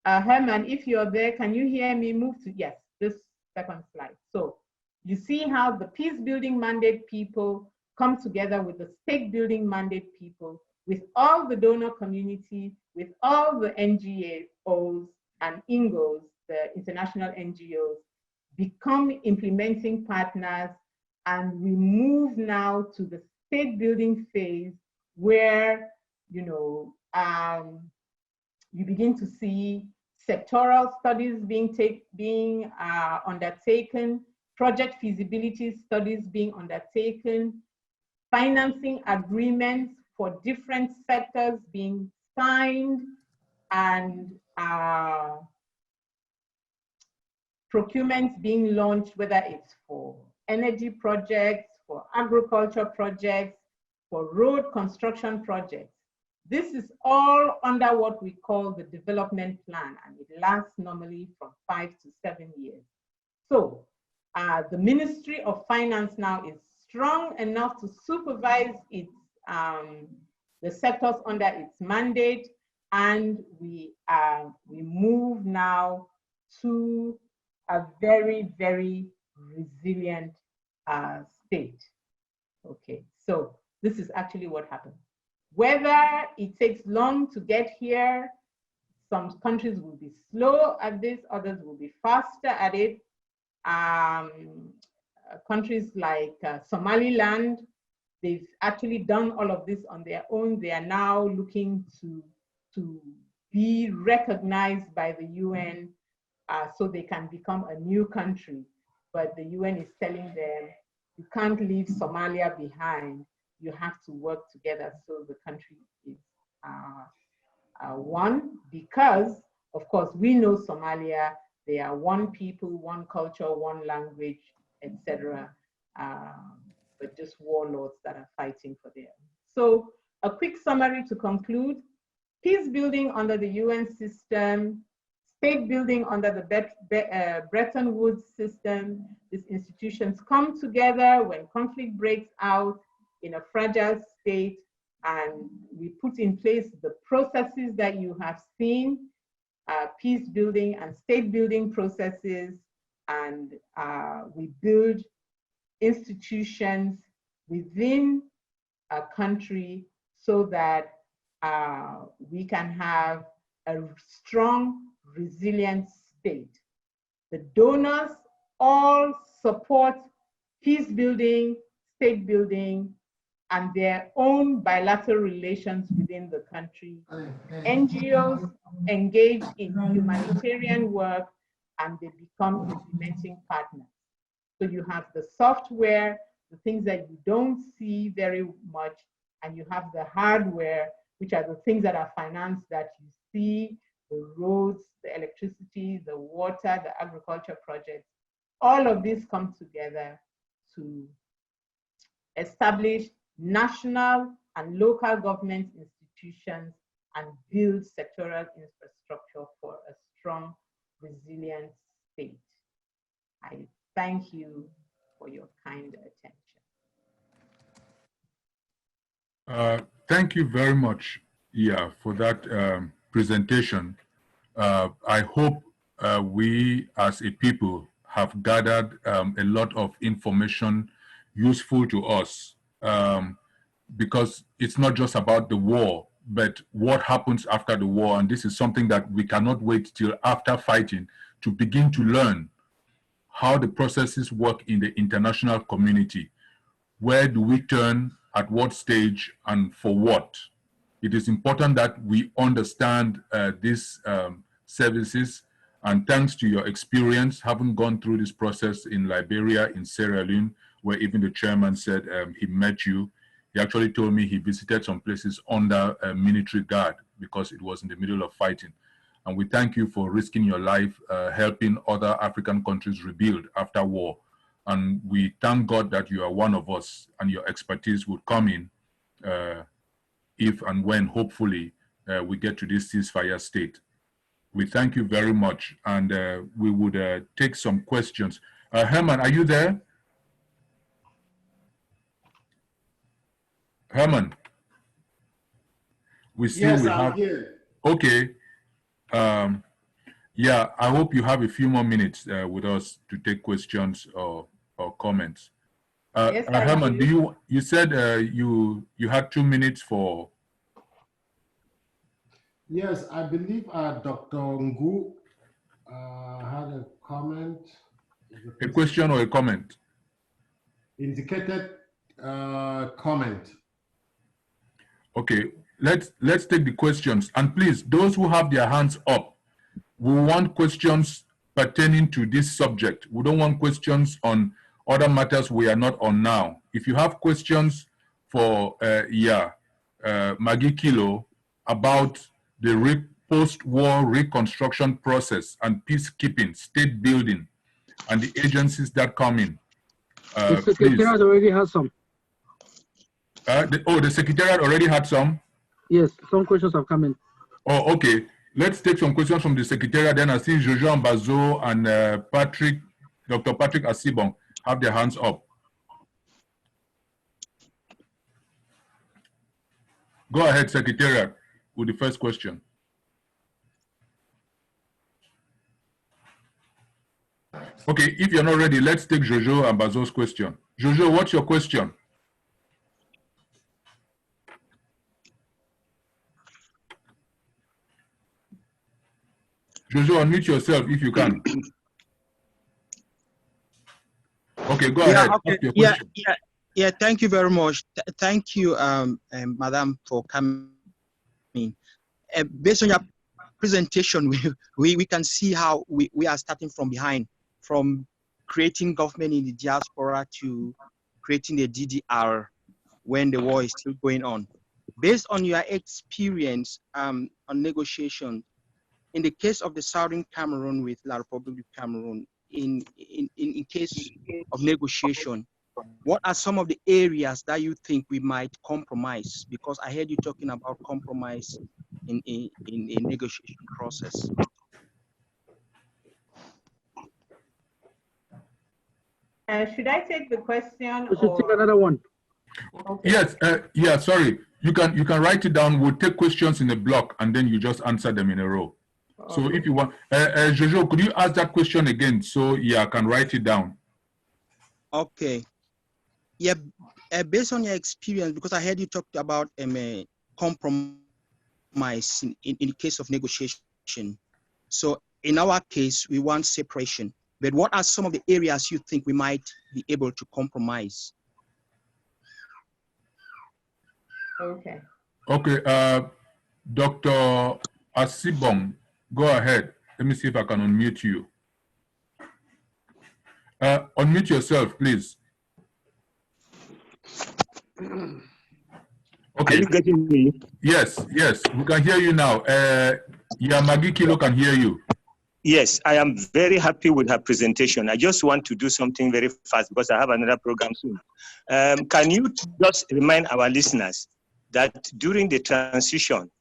Herman, if you're there, can you hear me? Move to, yes, this second slide. So you see how the peace building mandate people come together with the state building mandate people, with all the donor community, with all the NGOs and INGOs, the international NGOs, become implementing partners, and we move now to the state building phase where you begin to see sectoral studies being undertaken, project feasibility studies being undertaken, financing agreements for different sectors being signed, and procurements being launched, whether it's for energy projects, for agriculture projects, for road construction projects. This is all under what we call the development plan, and it lasts normally from 5 to 7 years. So the Ministry of Finance now is strong enough to supervise its, the sectors under its mandate, and we move now to a very, very resilient state. Okay, so this is actually what happened. Whether it takes long to get here, some countries will be slow at this, others will be faster at it. Countries like Somaliland, they've actually done all of this on their own. They are now looking to be recognized by the UN so they can become a new country. But the UN is telling them, you can't leave Somalia behind. You have to work together so the country is one, because, of course, we know Somalia, they are one people, one culture, one language, etc. But just warlords that are fighting for them. So a quick summary to conclude: peace building under the UN system, state building under the Bretton Woods system. These institutions come together when conflict breaks out in a fragile state, and we put in place the processes that you have seen, peace building and state building processes, and we build institutions within a country so that we can have a strong, resilient state. The donors all support peace building, state building, and their own bilateral relations within the country. NGOs engage in humanitarian work and they become implementing partners. So you have the software, the things that you don't see very much, and you have the hardware, which are the things that are financed that you see, the roads, the electricity, the water, the agriculture projects. All of these come together to establish national and local government institutions and build sectoral infrastructure for a strong, resilient state. I thank you for your kind attention. Thank you very much, Yaah, for that presentation. I hope we as a people have gathered a lot of information useful to us, because it's not just about the war, but what happens after the war. And this is something that we cannot wait till after fighting to begin to learn how the processes work in the international community. Where do we turn, at what stage, and for what? It is important that we understand these services, and thanks to your experience, having gone through this process in Liberia, in Sierra Leone, where even the chairman said he met you. He actually told me he visited some places under a military guard because it was in the middle of fighting. And we thank you for risking your life, helping other African countries rebuild after war. And we thank God that you are one of us, and your expertise will come in if and when, hopefully, we get to this ceasefire state. We thank you very much, and we would take some questions. Herman, are you there? Herman? We see yes, we I'm have. here. Okay. Yeah, I hope you have a few more minutes with us to take questions or comments. Yes, Herman, you said you had 2 minutes for. Yes, I believe Dr. Ngu had a comment. A question or a comment? Indicated comment. Okay, let's take the questions. And please, those who have their hands up, we want questions pertaining to this subject. We don't want questions on other matters we are not on now. If you have questions for Yaah, Maggie Kilo, about the post-war reconstruction process and peacekeeping, state building, and the agencies that come in, the Secretariat already has some. The Secretariat already had some? Yes, some questions have come in. Oh, okay. Let's take some questions from the Secretariat. Then I see Jojo Ambazo and Dr. Patrick Asibong have their hands up. Go ahead, Secretariat, with the first question. Okay, if you're not ready, let's take Jojo Ambazo's question. Jojo, what's your question? Jojo, unmute yourself if you can. Okay, go ahead. Okay. Ask your question. Yeah. Thank you very much. Thank you, Madam, for coming. Based on your presentation, we can see how we are starting from behind, from creating government in the diaspora to creating the DDR when the war is still going on. Based on your experience on negotiation, in the case of the Southern Cameroon with La Republic of Cameroon, in case of negotiation, what are some of the areas that you think we might compromise? Because I heard you talking about compromise in negotiation process. Should I take the question? We should take another one. Okay. Yes, yeah, sorry. You can write it down. We'll take questions in a block and then you just answer them in a row. Okay. So if you want, Jojo, could you ask that question again so I can write it down? Okay. Yeah, based on your experience, because I heard you talked about compromise in the case of negotiation. So in our case, we want separation. But what are some of the areas you think we might be able to compromise? Okay. Okay, Dr. Asibong, go ahead. Let me see if I can unmute you. Unmute yourself, please. Okay. Are you getting me? Yes, we can hear you now. Maggie Kilo can hear you. Yes, I am very happy with her presentation. I just want to do something very fast because I have another program soon. Can you just remind our listeners that during the transition,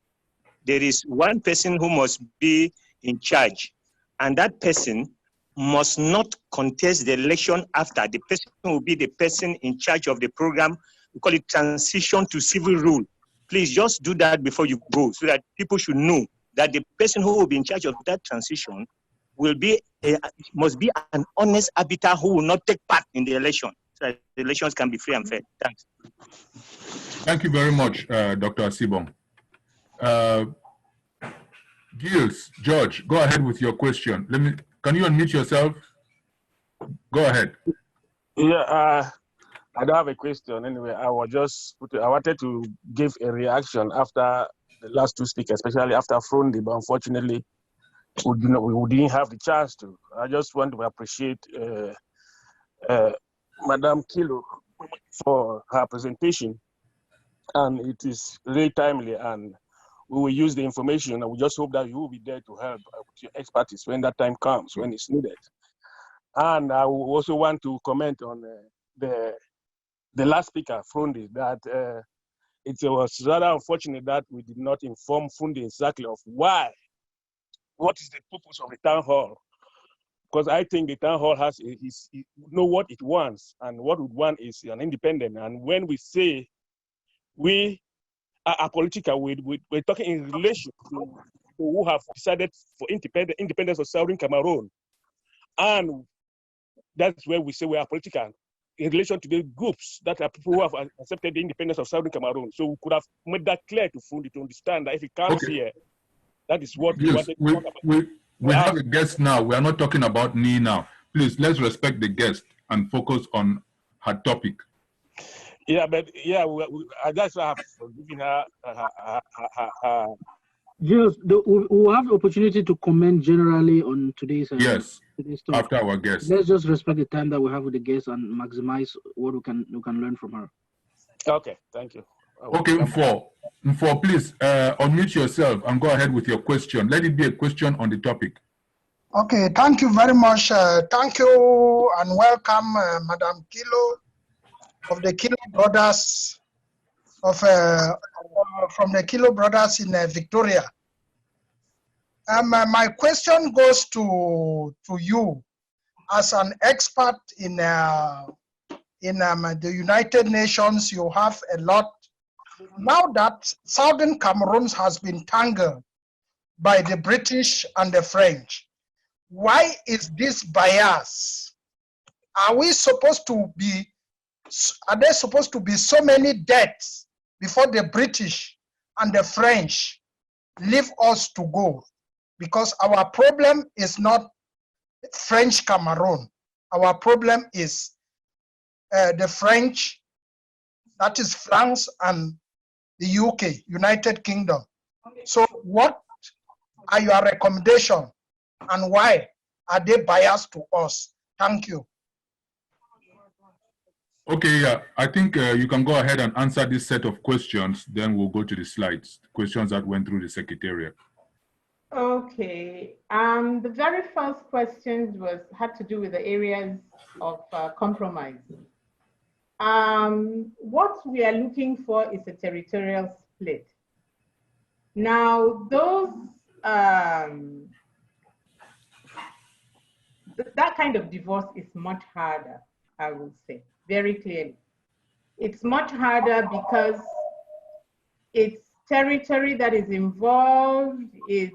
there is one person who must be in charge, and that person must not contest the election after. The person will be the person in charge of the program. We call it transition to civil rule. Please just do that before you go so that people should know that the person who will be in charge of that transition will be must be an honest arbiter who will not take part in the election so that the elections can be free and fair. Thanks. Thank you very much, Dr. Asibong. Gilles, George, go ahead with your question. Can you unmute yourself? Go ahead. Yeah, I don't have a question anyway. I wanted to give a reaction after the last two speakers, especially after Frundi, but unfortunately, we didn't have the chance to. I just want to appreciate Madame Kilo for her presentation, and it is really timely, and we will use the information, and we just hope that you will be there to help with your expertise when that time comes, when it's needed. And I also want to comment on the last speaker, Frundi, that it was rather unfortunate that we did not inform Frundi exactly of what is the purpose of the town hall. Because I think the town hall know what it wants, and what it wants is an independent. And when we say we are political, we're talking in relation to who have decided for independence of Southern Cameroon. And that's where we say we are political in relation to the groups that are people who have accepted the independence of Southern Cameroon. So we could have made that clear to Frundi to understand that if he comes here, that is what we wanted to talk about. We have a guest now. We are not talking about me now. Please, let's respect the guest and focus on her topic. Yeah, but yeah, that's why I have given her Just we'll have the opportunity to comment generally on today's yes, today's talk. After our guest. Let's just respect the time that we have with the guest and maximize what we can learn from her. Okay, thank you. Okay, Mfo, please unmute yourself and go ahead with your question. Let it be a question on the topic. Okay, thank you very much. Thank you and welcome, Madam Kilo of the Kilo Brothers from the Kilo Brothers in Victoria. My question goes to you as an expert in the United Nations. You have a lot. Now that Southern Cameroon has been tangled by the British and the French, why is this bias? Are we supposed to be are there supposed to be so many deaths before the British and the French leave us to go? Because our problem is not French Cameroon. Our problem is the French, that is France and the UK, United Kingdom. So what are your recommendations and why are they biased to us? Thank you. Okay, yeah, I think you can go ahead and answer this set of questions, then we'll go to the slides, questions that went through the Secretariat. Okay, the very first question had to do with the areas of compromise. What we are looking for is a territorial split. Now, that kind of divorce is much harder, I will say, very clearly. It's much harder because it's territory that is involved. It's,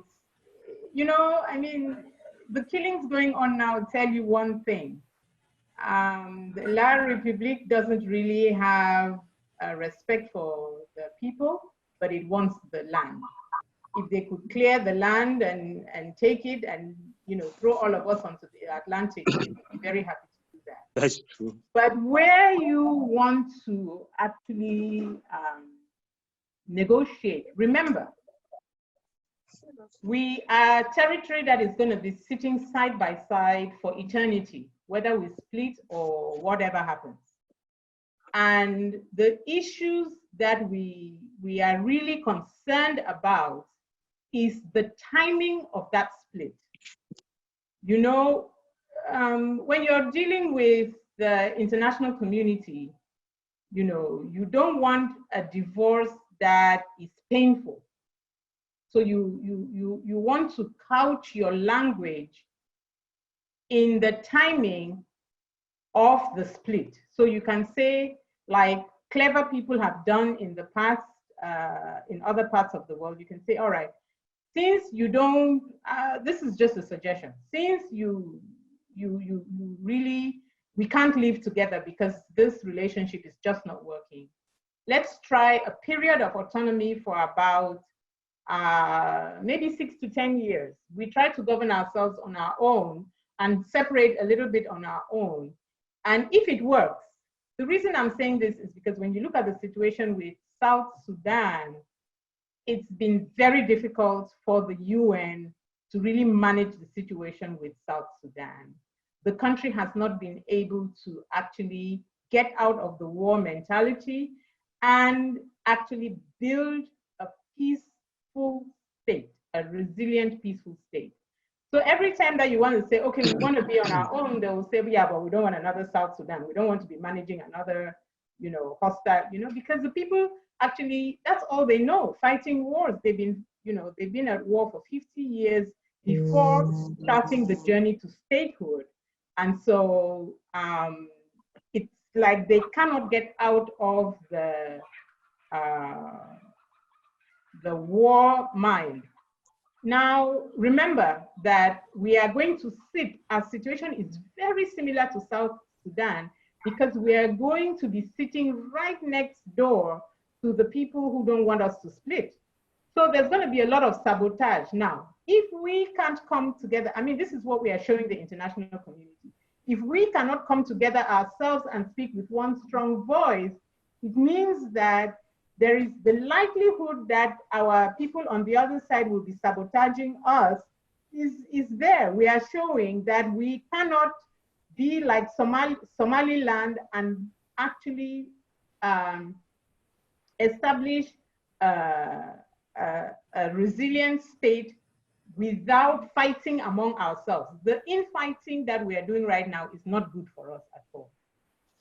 you know, I mean, the killings going on now tell you one thing. The La République doesn't really have respect for the people, but it wants the land. If they could clear the land and take it and, you know, throw all of us onto the Atlantic, they'd be very happy to do that. That's true. But where you want to actually negotiate, remember, we are territory that is going to be sitting side by side for eternity, whether we split or whatever happens. And the issues that we are really concerned about is the timing of that split. You know, when you're dealing with the international community, you know, you don't want a divorce that is painful. So you want to couch your language in the timing of the split. So you can say, like clever people have done in the past, in other parts of the world, you can say, all right, since you don't, this is just a suggestion, since you really, we can't live together because this relationship is just not working, let's try a period of autonomy for about maybe 6 to 10 years. We try to govern ourselves on our own and separate a little bit on our own. And if it works, the reason I'm saying this is because when you look at the situation with South Sudan, it's been very difficult for the UN to really manage the situation with South Sudan. The country has not been able to actually get out of the war mentality and actually build a peaceful state, a resilient, peaceful state. So every time that you want to say, okay, we want to be on our own, they will say, yeah, but we don't want another South Sudan. We don't want to be managing another, you know, hostile, you know, because the people actually, that's all they know, fighting wars. They've been, you know, they've been at war for 50 years before starting the journey to statehood. And so it's like they cannot get out of the war mind. Now, remember that we are going to sit, our situation is very similar to South Sudan because we are going to be sitting right next door to the people who don't want us to split. So there's going to be a lot of sabotage. Now, if we can't come together, I mean, this is what we are showing the international community. If we cannot come together ourselves and speak with one strong voice, it means that there is the likelihood that our people on the other side will be sabotaging us is there. We are showing that we cannot be like Somaliland and actually establish a resilient state without fighting among ourselves. The infighting that we are doing right now is not good for us at all.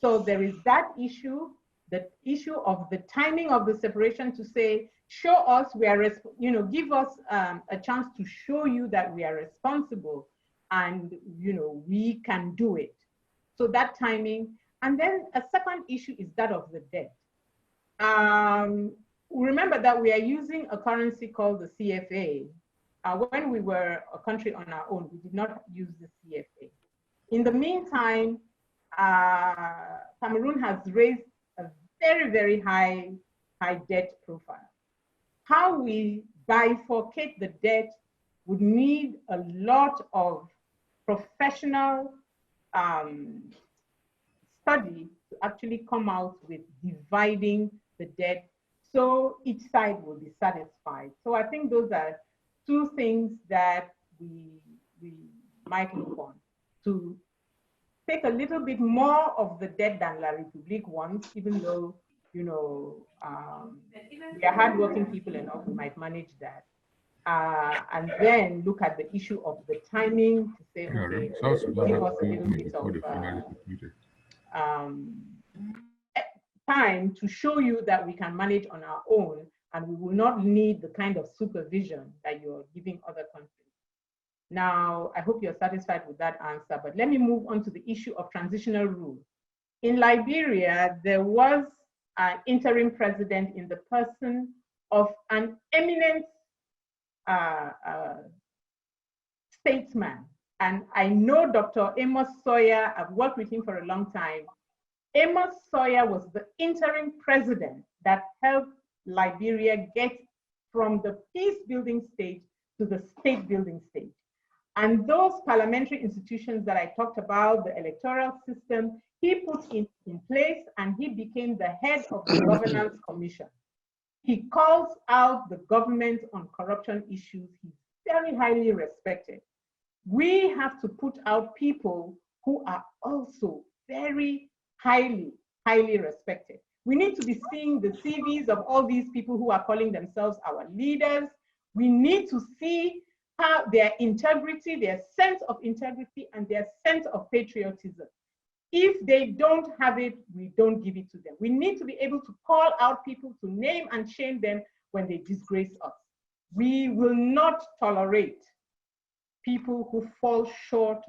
So there is that issue, the issue of the timing of the separation to say, show us we are, you know, give us a chance to show you that we are responsible and, you know, we can do it. So that timing. And then a second issue is that of the debt. Remember that we are using a currency called the CFA. When we were a country on our own, we did not use the CFA. In the meantime, Cameroon has raised a very, very high debt profile. How we bifurcate the debt would need a lot of professional study to actually come out with dividing the debt so each side will be satisfied. So I think those are two things that we might look on to take a little bit more of the debt than La République wants, even though, you know, we are hardworking people enough, we might manage that. And then look at the issue of the timing to say, okay, give us a little bit of time to show you that we can manage on our own and we will not need the kind of supervision that you're giving other countries. Now, I hope you're satisfied with that answer, but let me move on to the issue of transitional rule. In Liberia, there was an interim president in the person of an eminent statesman. And I know Dr. Amos Sawyer, I've worked with him for a long time. Amos Sawyer was the interim president that helped Liberia get from the peace building stage to the state building stage. And those parliamentary institutions that I talked about, the electoral system, he put in place and he became the head of the Governance Commission. He calls out the government on corruption issues. He's very highly respected. We have to put out people who are also very highly respected. We need to be seeing the CVs of all these people who are calling themselves our leaders. We need to see how their integrity, their sense of integrity, and their sense of patriotism. If they don't have it, we don't give it to them. We need to be able to call out people, to name and shame them when they disgrace us. We will not tolerate people who fall short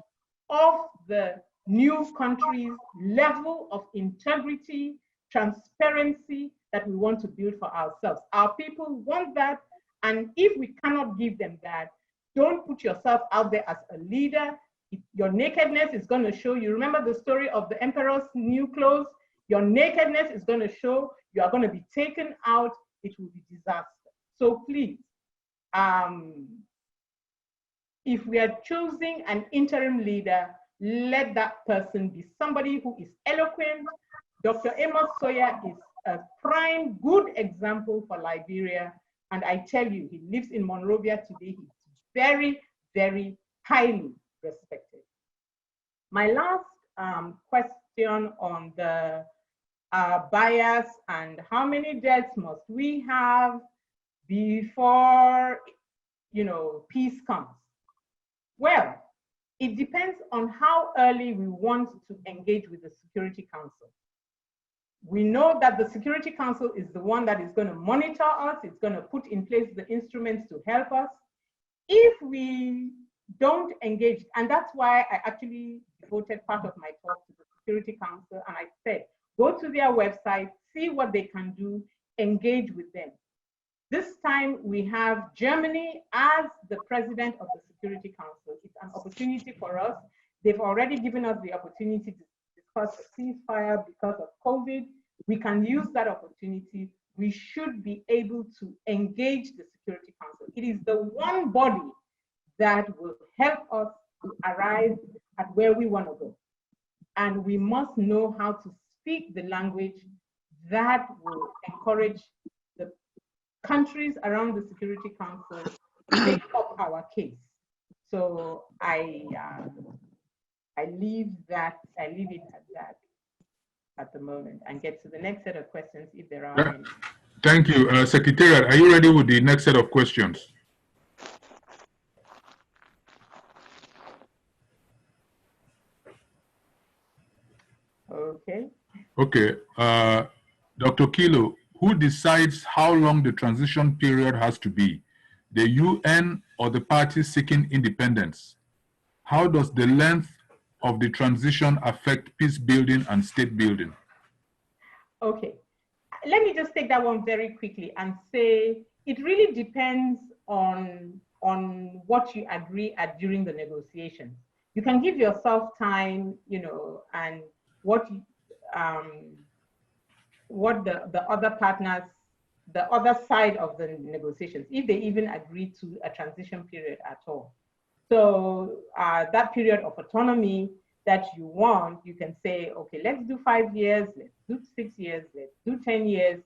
of the new country's level of integrity, transparency that we want to build for ourselves. Our people want that, and if we cannot give them that, don't put yourself out there as a leader. Your nakedness is going to show. You remember the story of the emperor's new clothes? Your nakedness is going to show. You are going to be taken out. It will be disaster. So please, if we are choosing an interim leader, let that person be somebody who is eloquent. Dr. Amos Sawyer is a prime good example for Liberia. And I tell you, he lives in Monrovia today. He's very, very highly respected. My last question on the bias and how many deaths must we have before, you know, peace comes? Well, it depends on how early we want to engage with the Security Council. We know that the Security Council is the one that is going to monitor us. It's going to put in place the instruments to help us. If we don't engage, and that's why I actually devoted part of my talk to the Security Council, and I said, go to their website, see what they can do, engage with them. This time we have Germany as the president of the Security Council. It's an opportunity for us. They've already given us the opportunity to discuss a ceasefire because of COVID. We can use that opportunity. We should be able to engage the Security Council. It is the one body that will help us to arrive at where we want to go. And we must know how to speak the language that will encourage the countries around the Security Council to take up our case. So I leave it at that at the moment and get to the next set of questions if there are any. Thank you. Secretariat, are you ready with the next set of questions? Okay. Okay. Dr. Kilo, who decides how long the transition period has to be? The UN or the parties seeking independence? How does the length of the transition affect peace building and state building? Okay. Let me just take that one very quickly and say it really depends on what you agree at during the negotiations. You can give yourself time, you know, and what the other partners, the other side of the negotiations, if they even agree to a transition period at all. So that period of autonomy that you want, you can say, okay, let's do 5 years, let's do 6 years, let's do 10 years.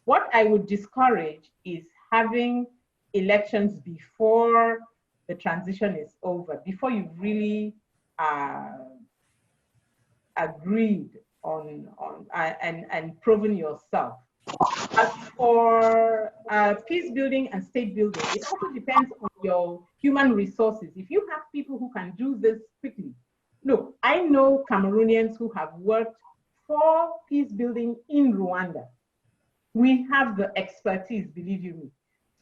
What I would discourage is having elections before the transition is over, before you've really agreed on and proven yourself. As for peace building and state building, it also depends on your human resources. If you have people who can do this quickly, look, I know Cameroonians who have worked for peace building in Rwanda. We have the expertise, believe you me.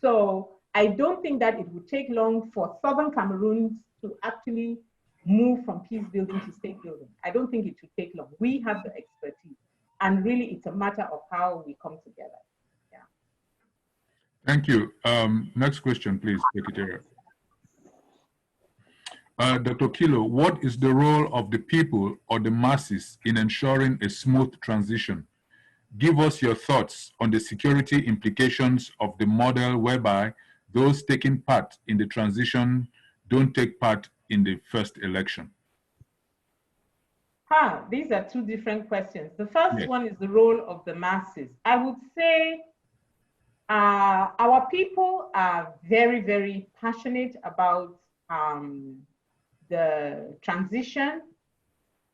So I don't think that it would take long for Southern Cameroons to actually move from peace building to state building. I don't think it should take long. We have the expertise. And really, it's a matter of how we come together. Yeah. Thank you. Next question, please, Secretary. Dr. Kilo, what is the role of the people or the masses in ensuring a smooth transition? Give us your thoughts on the security implications of the model whereby those taking part in the transition don't take part in the first election. These are two different questions. The first one is the role of the masses. I would say our people are very, very passionate about the transition,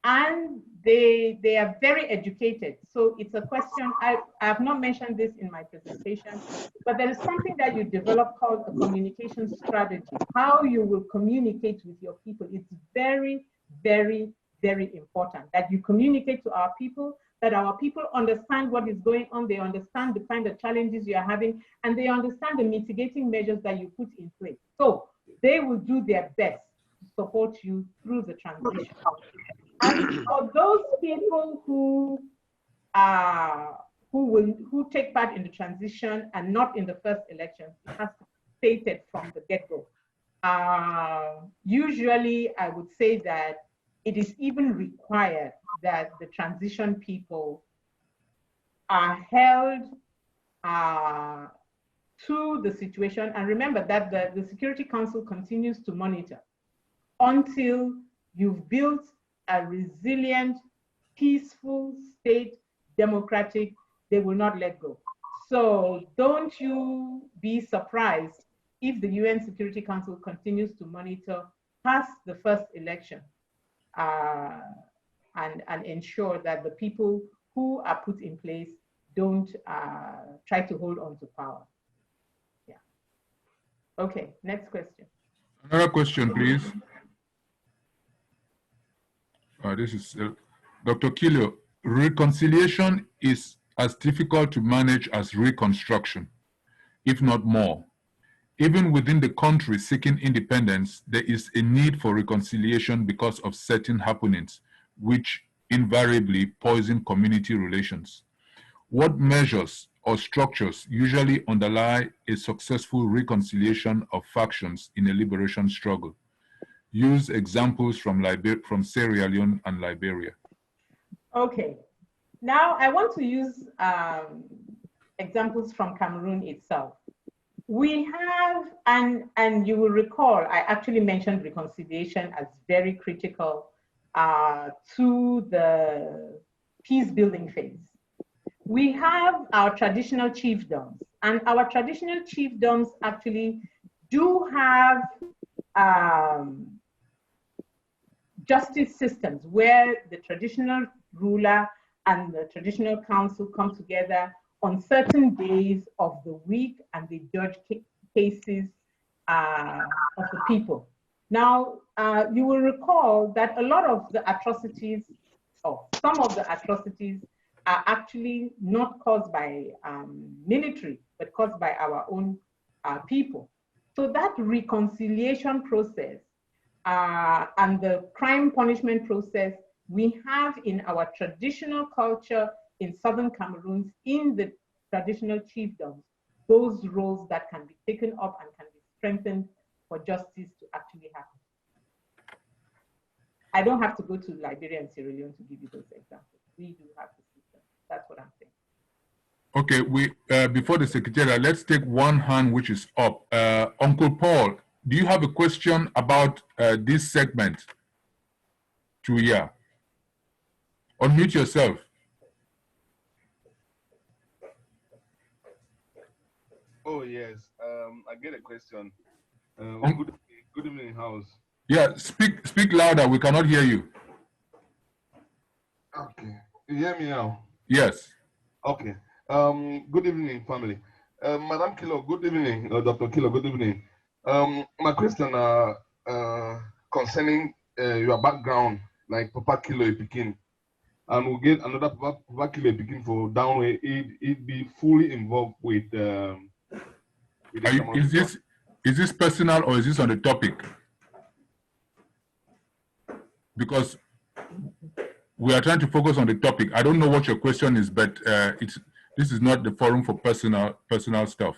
and they are very educated. So it's a question, I have not mentioned this in my presentation, but there is something that you develop called a communication strategy, how you will communicate with your people. It's very, very, very important that you communicate to our people, that our people understand what is going on, they understand the kind of challenges you are having, and they understand the mitigating measures that you put in place. So they will do their best to support you through the transition. And for those people who take part in the transition and not in the first election, it has to be stated from the get-go. Usually, I would say that it is even required that the transition people are held to the situation. And remember that the Security Council continues to monitor until you've built a resilient, peaceful state, democratic. They will not let go. So don't you be surprised if the UN Security Council continues to monitor past the first election. And ensure that the people who are put in place don't try to hold on to power. Yeah. Okay, next question. Another question, please. This is Dr. Kilo. Reconciliation is as difficult to manage as reconstruction, if not more. Even within the country seeking independence, there is a need for reconciliation because of certain happenings, which invariably poison community relations. What measures or structures usually underlie a successful reconciliation of factions in a liberation struggle? Use examples from Sierra Leone and Liberia. Okay. Now, I want to use examples from Cameroon itself. We have, and you will recall, I actually mentioned reconciliation as very critical to the peace building phase. We have our traditional chiefdoms, and our traditional chiefdoms actually do have justice systems where the traditional ruler and the traditional council come together on certain days of the week, and they judge cases of the people. Now, you will recall that a lot of the atrocities, or some of the atrocities, are actually not caused by military, but caused by our own people. So that reconciliation process and the crime punishment process we have in our traditional culture in Southern Cameroons, in the traditional chiefdoms, those roles that can be taken up and can be strengthened for justice to actually happen. I don't have to go to Liberia and Sierra Leone to give you those examples. We do have the Okay, we before the secretariat, let's take one hand which is up. Uncle Paul, do you have a question about this segment to Yaah? Unmute yourself. Oh yes, I get a question. Good evening, house. Yeah, speak louder. We cannot hear you. Okay, you hear me now? Yes. Okay. Good evening, family. Madam Kilo, good evening. Dr. Kilo, good evening. My question concerning your background, like Papa Kilo Pekin, and we'll get another Papa Kilo Pekin for downway. It be fully involved with. Is this personal or is this on the topic? Because we are trying to focus on the topic. I don't know what your question is, but this is not the forum for personal stuff.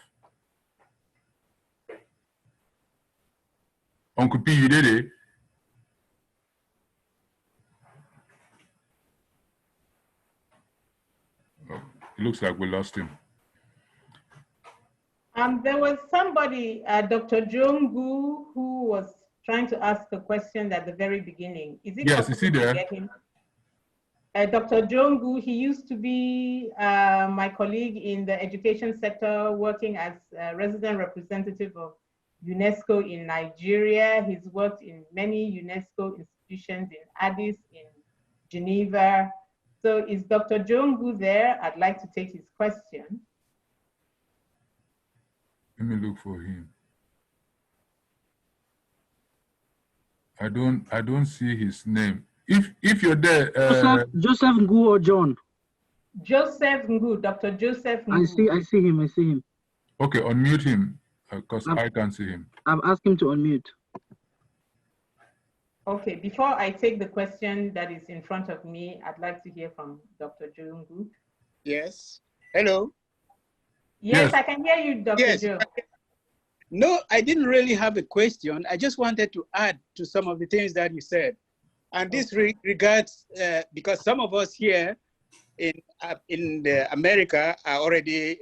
Uncle P, you did it. Oh, it looks like we lost him. There was somebody, Dr. Jongu, who was trying to ask a question at the very beginning. Is it yes, is he there? Get him? Dr. Jongu, he used to be my colleague in the education sector, working as a resident representative of UNESCO in Nigeria. He's worked in many UNESCO institutions in Addis, in Geneva. So is Dr. Jongu there? I'd like to take his question. Let me look for him. I don't see his name. If you're there, Joseph Ngu or John? Joseph Ngu, Dr. Joseph Ngu. I see him. Okay, unmute him because I can't see him. I've asked him to unmute. Okay, before I take the question that is in front of me, I'd like to hear from Dr. Jongu. Yes. Hello. Yes, I can hear you, Dr. Yes. Joe. No, I didn't really have a question. I just wanted to add to some of the things that you said. And this regards, because some of us here in America are already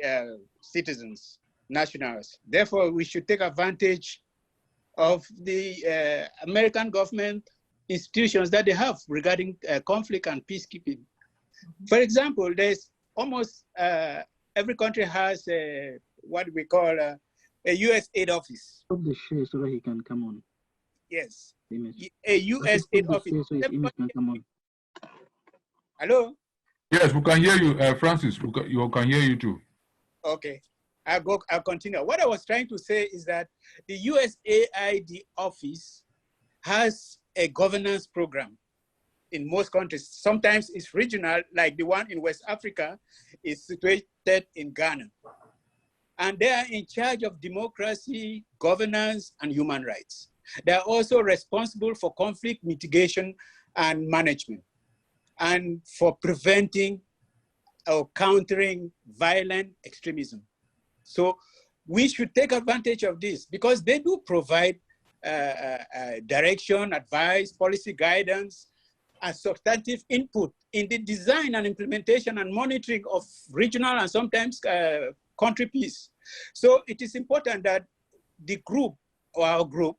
citizens, nationals. Therefore, we should take advantage of the American government institutions that they have regarding conflict and peacekeeping. For example, there's almost every country has what we call a U.S. aid office. Stop the share so that he can come on. Yes. Image. A U.S. aid office. So his image can come on. Hello? Yes, we can hear you, Francis. We can hear you too. Okay. I'll continue. What I was trying to say is that the USAID office has a governance program in most countries. Sometimes it's regional, like the one in West Africa is situated in Ghana. And they are in charge of democracy, governance, and human rights. They are also responsible for conflict mitigation and management, and for preventing or countering violent extremism. So we should take advantage of this because they do provide direction, advice, policy guidance, and substantive input in the design and implementation and monitoring of regional and sometimes country peace. So it is important that the group or our group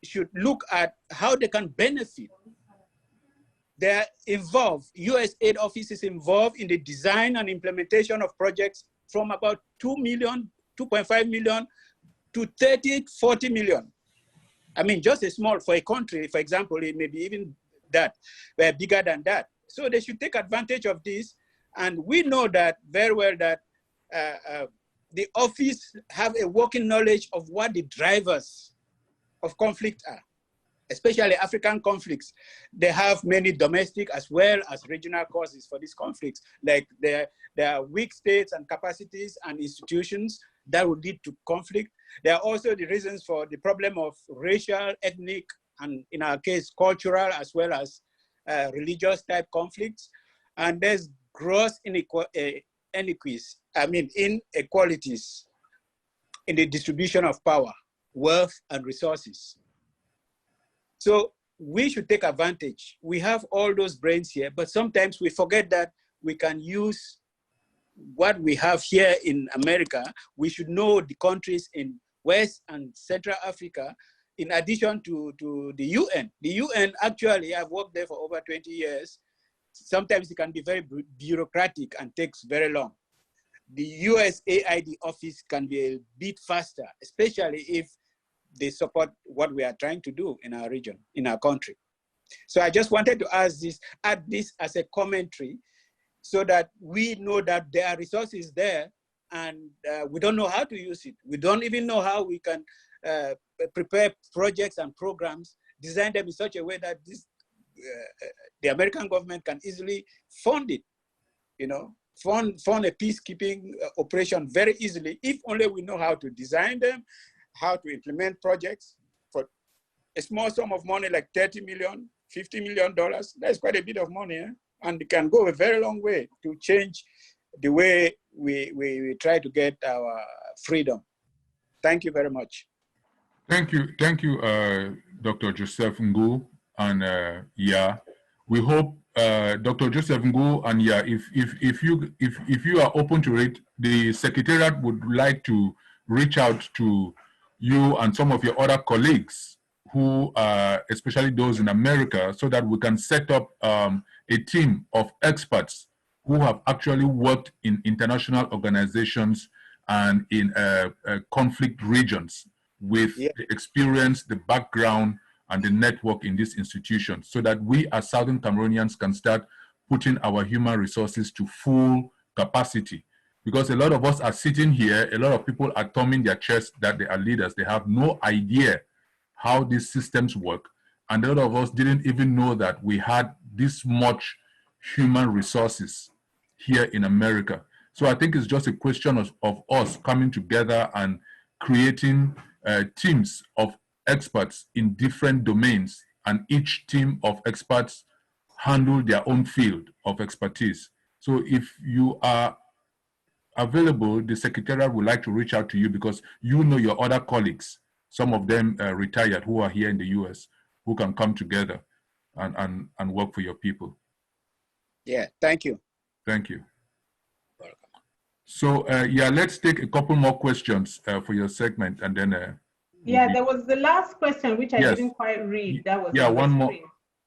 should look at how they can benefit. They're involved, US aid offices involved in the design and implementation of projects from about 2 million, 2.5 million to 30, 40 million. I mean, just a small, for a country, for example, it may be even that, bigger than that. So they should take advantage of this. And we know that very well that the office have a working knowledge of what the drivers of conflict are, especially African conflicts. They have many domestic as well as regional causes for these conflicts. Like there are weak states and capacities and institutions that would lead to conflict. There are also the reasons for the problem of racial, ethnic, and in our case, cultural, as well as religious type conflicts. And there's gross inequalities in the distribution of power, wealth, and resources. So we should take advantage. We have all those brains here, but sometimes we forget that we can use what we have here in America, we should know the countries in West and Central Africa, in addition to the UN. The UN, actually, I've worked there for over 20 years. Sometimes it can be very bureaucratic and takes very long. The USAID office can be a bit faster, especially if they support what we are trying to do in our region, in our country. So I just wanted to add this as a commentary so that we know that there are resources there and we don't know how to use it. We don't even know how we can prepare projects and programs, design them in such a way that the American government can easily fund it, fund a peacekeeping operation very easily, if only we know how to design them, how to implement projects for a small sum of money like $30 million, $50 million. That's quite a bit of money, and it can go a very long way to change the way we try to get our freedom. Thank you very much. Thank you, Dr. Joseph Ngu and Yaah. We hope Dr. Joseph Ngu and Yaah, if you are open to it, the Secretariat would like to reach out to you and some of your other colleagues who are, especially those in America, so that we can set up a team of experts who have actually worked in international organizations and in conflict regions with the experience, the background, and the network in these institutions, so that we as Southern Cameroonians can start putting our human resources to full capacity. Because a lot of us are sitting here, a lot of people are thumbing their chest that they are leaders. They have no idea how these systems work. And a lot of us didn't even know that we had this much human resources here in America. So I think it's just a question of us coming together and creating teams of experts in different domains, and each team of experts handle their own field of expertise. So if you are available, the Secretariat would like to reach out to you, because you know your other colleagues, some of them retired, who are here in the US, who can come together and work for your people. Yeah, thank you. Thank you. So yeah, let's take a couple more questions for your segment, and then yeah, there was the last question which I didn't quite read. That was on one screen. more.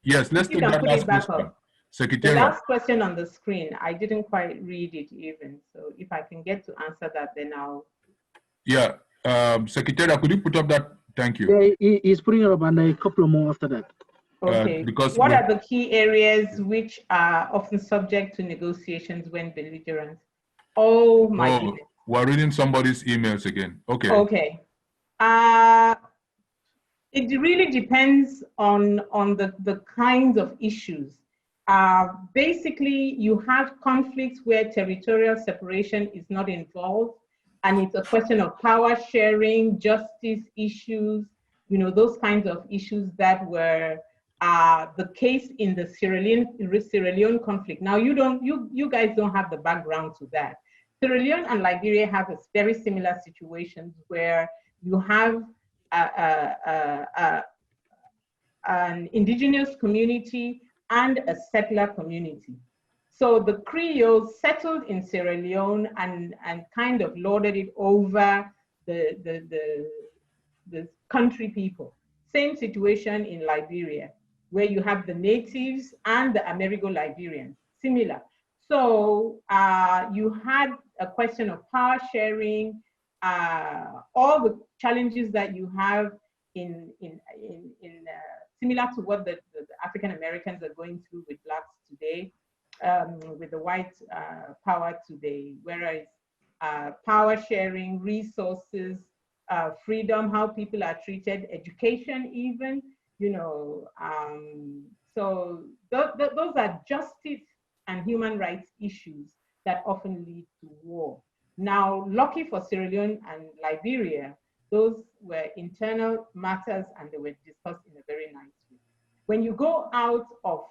Yes, let's take that last question. Secretariat. The last question on the screen, I didn't quite read it even. So if I can get to answer that, then I'll. Yeah, Secretariat, could you put up that? Thank you. Yeah, he's putting it up, and a couple more after that. Okay. Because what are the key areas which are often subject to negotiations when belligerent? Oh my goodness. We're reading somebody's emails again. Okay. Okay. It really depends on the kinds of issues. Basically, you have conflicts where territorial separation is not involved, and it's a question of power sharing, justice issues, those kinds of issues that were the case in the Sierra Leone conflict. Now, you guys don't have the background to that. Sierra Leone and Liberia have a very similar situations where you have an indigenous community and a settler community. So the Creoles settled in Sierra Leone and kind of lorded it over the country people. Same situation in Liberia, where you have the natives and the Amerigo-Liberians, similar. So you had a question of power sharing, all the challenges that you have in similar to what the African Americans are going through with Blacks today, with the white power today, whereas power sharing, resources, freedom, how people are treated, education even, so those are justice and human rights issues that often lead to war. Now, lucky for Sierra Leone and Liberia, those were internal matters and they were discussed in a very nice way. When you go out of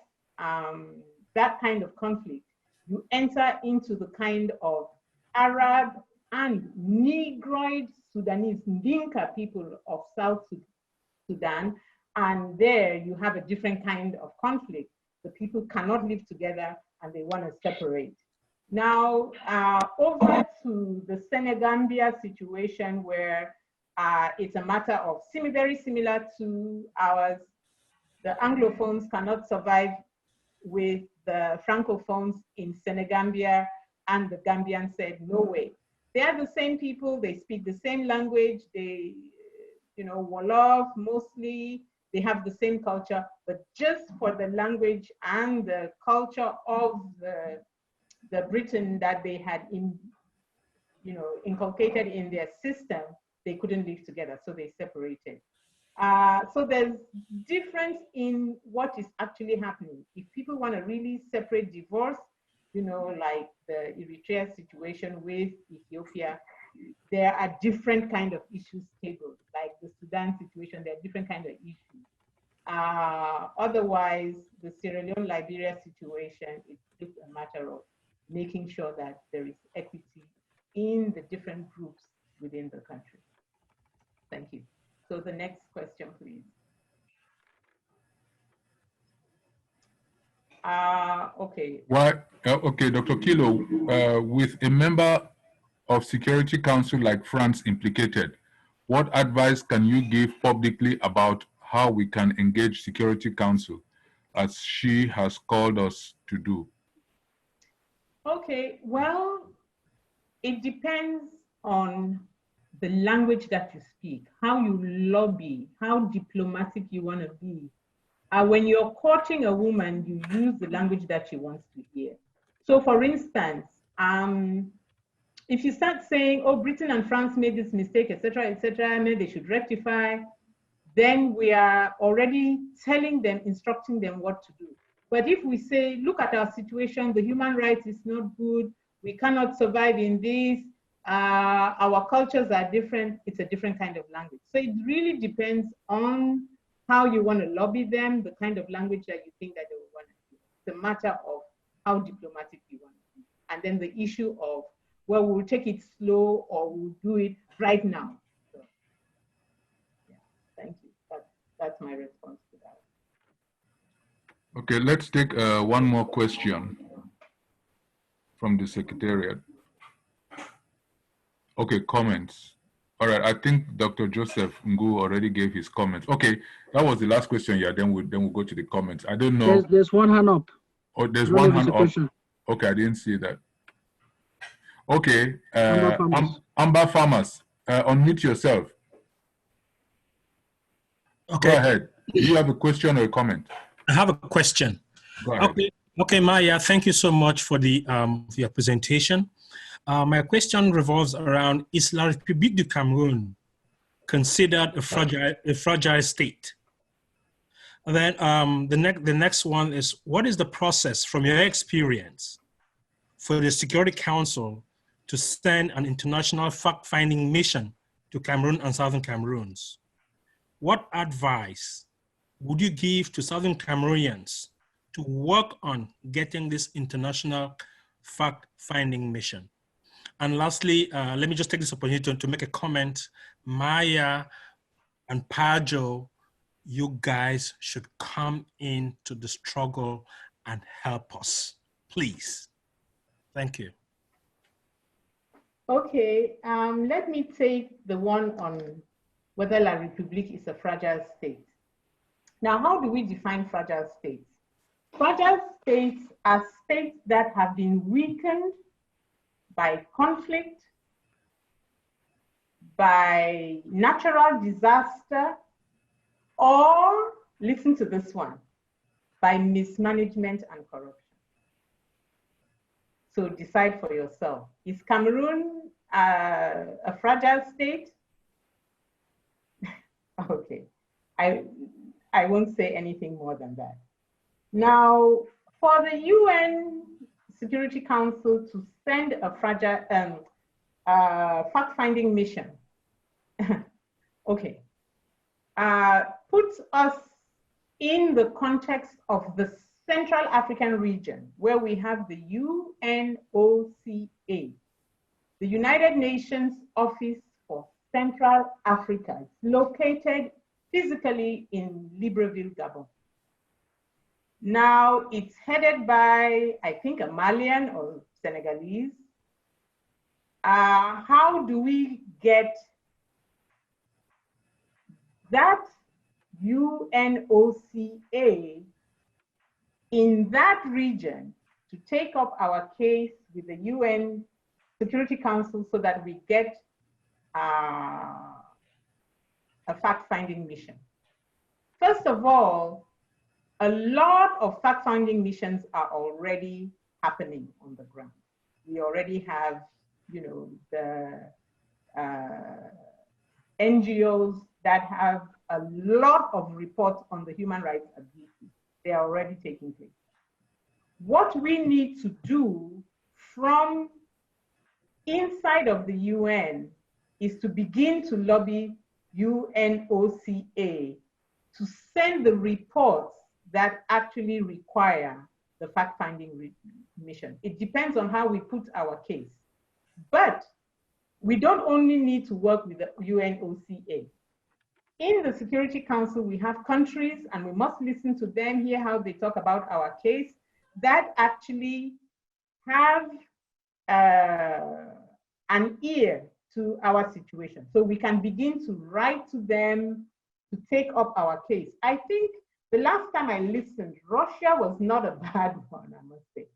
that kind of conflict, you enter into the kind of Arab and Negroid Sudanese Dinka people of South Sudan, and there you have a different kind of conflict. The people cannot live together and they want to separate. Now, over to the Senegambia situation where it's a matter of very similar to ours. The Anglophones cannot survive with the Francophones in Senegambia, and the Gambians said, no way. They are the same people, they speak the same language, they, Wolof mostly, they have the same culture, but just for the language and the culture of the Britain that they had inculcated in their system, they couldn't live together, so they separated. So there's difference in what is actually happening. If people want to really separate divorce, like the Eritrea situation with Ethiopia, there are different kind of issues tabled. Like the Sudan situation, there are different kind of issues. Otherwise, the Sierra Leone, Liberia situation, it's just a matter of making sure that there is equity in the different groups within the country. Thank you. So the next question, please. Okay. Why? Okay, Dr. Kilo, with a member of Security Council like France implicated, what advice can you give publicly about how we can engage Security Council as she has called us to do? Okay, well, it depends on the language that you speak, how you lobby, how diplomatic you want to be. When you're courting a woman, you use the language that she wants to hear. So for instance, if you start saying, oh, Britain and France made this mistake, etc., maybe they should rectify, then we are already telling them, instructing them what to do. But if we say, look at our situation, the human rights is not good, we cannot survive in this, our cultures are different, it's a different kind of language. So it really depends on how you want to lobby them, the kind of language that you think that they will want to do. It's a matter of how diplomatic you want to be. And then the issue of, well, we'll take it slow or we'll do it right now. So, yeah, thank you. That's my response to that. Okay, let's take one more question from the Secretariat. Okay, comments. All right, I think Dr. Joseph Ngu already gave his comments. Okay, that was the last question. Yeah, then we'll go to the comments. I don't know. There's one hand up. Oh, there's one hand up. Okay, I didn't see that. Okay, Amber Farmers, unmute yourself. Okay. Go ahead. Do you have a question or a comment? I have a question. Go ahead. Okay, Maya, thank you so much for your presentation. My question revolves around, is La République du Cameroun considered a fragile state? And then the next one is, what is the process from your experience for the Security Council to send an international fact-finding mission to Cameroon and Southern Cameroons? What advice would you give to Southern Cameroonians to work on getting this international fact-finding mission? And lastly, let me just take this opportunity to make a comment. Maya and Pajo, you guys should come into the struggle and help us, please. Thank you. Okay, let me take the one on whether La République is a fragile state. Now, how do we define fragile states? Fragile states are states that have been weakened by conflict, by natural disaster, or, listen to this one, by mismanagement and corruption. So decide for yourself. Is Cameroon a fragile state? Okay, I won't say anything more than that. Now, for the UN Security Council to send a fragile fact-finding mission, okay, puts us in the context of the Central African region, where we have the UNOCA, the United Nations Office for Central Africa. It's located physically in Libreville, Gabon. Now it's headed by, I think, a Malian or Senegalese. How do we get that UNOCA in that region to take up our case with the UN Security Council so that we get a fact-finding mission? First of all, a lot of fact-finding missions are already happening on the ground. We already have, you know, the NGOs that have a lot of reports on the human rights abuses. They are already taking place. What we need to do from inside of the UN is to begin to lobby UNOCA to send the reports that actually require the fact-finding mission. It depends on how we put our case. But we don't only need to work with the UNOCA. In the Security Council, we have countries, and we must listen to them, hear how they talk about our case, that actually have an ear to our situation. So we can begin to write to them to take up our case. I think the last time I listened, Russia was not a bad one, I must say.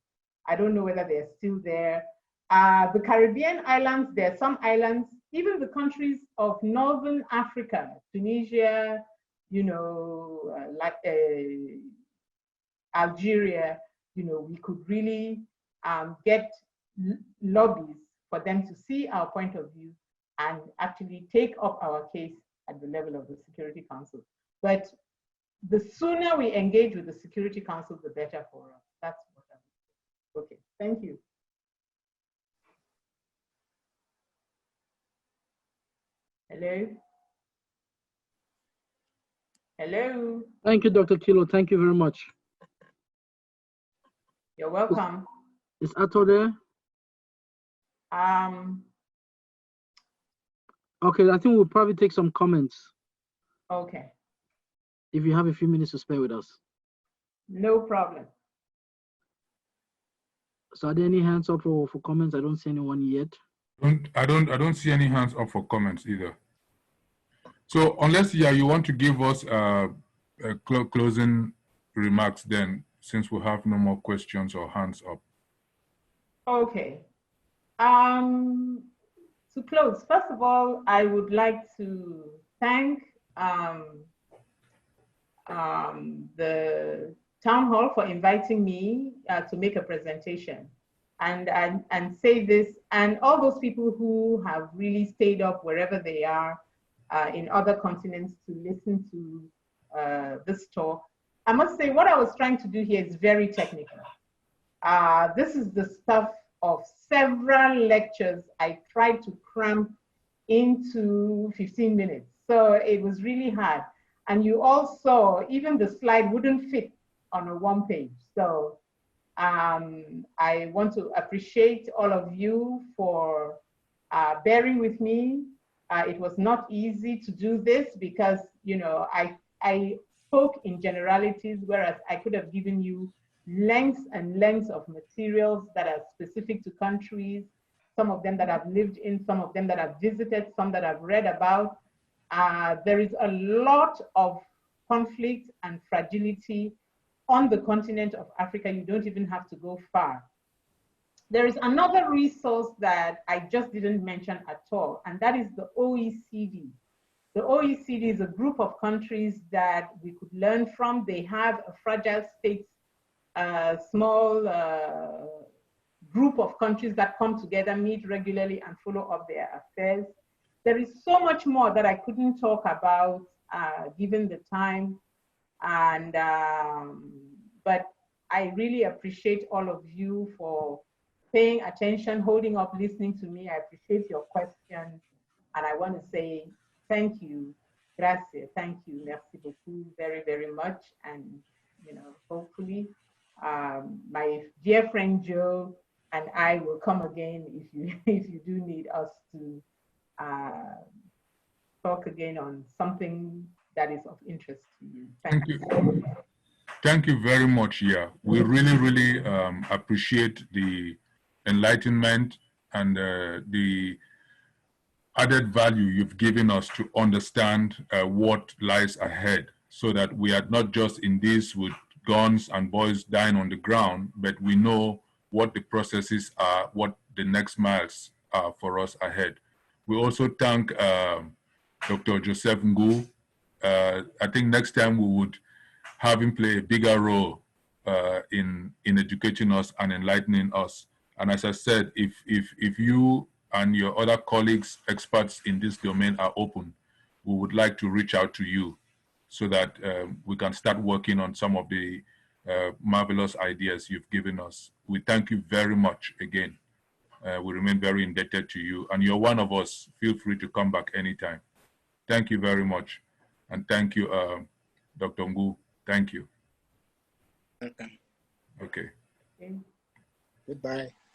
I don't know whether they're still there. The Caribbean islands, there are some islands, even the countries of Northern Africa, Tunisia, you know, Algeria, you know, we could really get lobbies for them to see our point of view and actually take up our case at the level of the Security Council. But the sooner we engage with the Security Council, the better for us. That's what I would say. Okay, thank you. Hello? Hello? Thank you, Dr. Kilo. Thank you very much. You're welcome. Is Ato there? Okay, I think we'll probably take some comments. Okay. If you have a few minutes to spare with us. No problem. So are there any hands up for comments? I don't see anyone yet. I don't see any hands up for comments either. So unless you want to give us closing remarks then, since we have no more questions or hands up. Okay. To close, first of all, I would like to thank the town hall for inviting me to make a presentation and say this, and all those people who have really stayed up wherever they are in other continents to listen to this talk. I must say what I was trying to do here is very technical. This is the stuff of several lectures I tried to cram into 15 minutes. So it was really hard. And you all saw, even the slide wouldn't fit on a one page. So I want to appreciate all of you for bearing with me. It was not easy to do this because, you know, I spoke in generalities, whereas I could have given you lengths and lengths of materials that are specific to countries, some of them that I've lived in, some of them that I've visited, some that I've read about. There is a lot of conflict and fragility on the continent of Africa. You don't even have to go far. There is another resource that I just didn't mention at all, and that is the OECD. The OECD is a group of countries that we could learn from. They have a fragile states, small group of countries that come together, meet regularly, and follow up their affairs. There is so much more that I couldn't talk about given the time, and but I really appreciate all of you for paying attention, holding up, listening to me. I appreciate your questions, and I want to say thank you, gracias, thank you, merci beaucoup, very, very much, and you know, hopefully my dear friend Joe and I will come again if you do need us to talk again on something that is of interest to you. Thank you. Thank you very much, Yaah. We really appreciate the enlightenment and the added value you've given us to understand what lies ahead, so that we are not just in this with guns and boys dying on the ground, but we know what the processes are, what the next miles are for us ahead. We also thank Dr. Joseph Ngu. I think next time we would have him play a bigger role in educating us and enlightening us. And as I said, if you and your other colleagues, experts in this domain are open, we would like to reach out to you so that we can start working on some of the marvelous ideas you've given us. We thank you very much again. We remain very indebted to you, and you're one of us. Feel free to come back anytime. Thank you very much. And thank you, Dr. Ngu. Thank you. Welcome. Okay. Goodbye.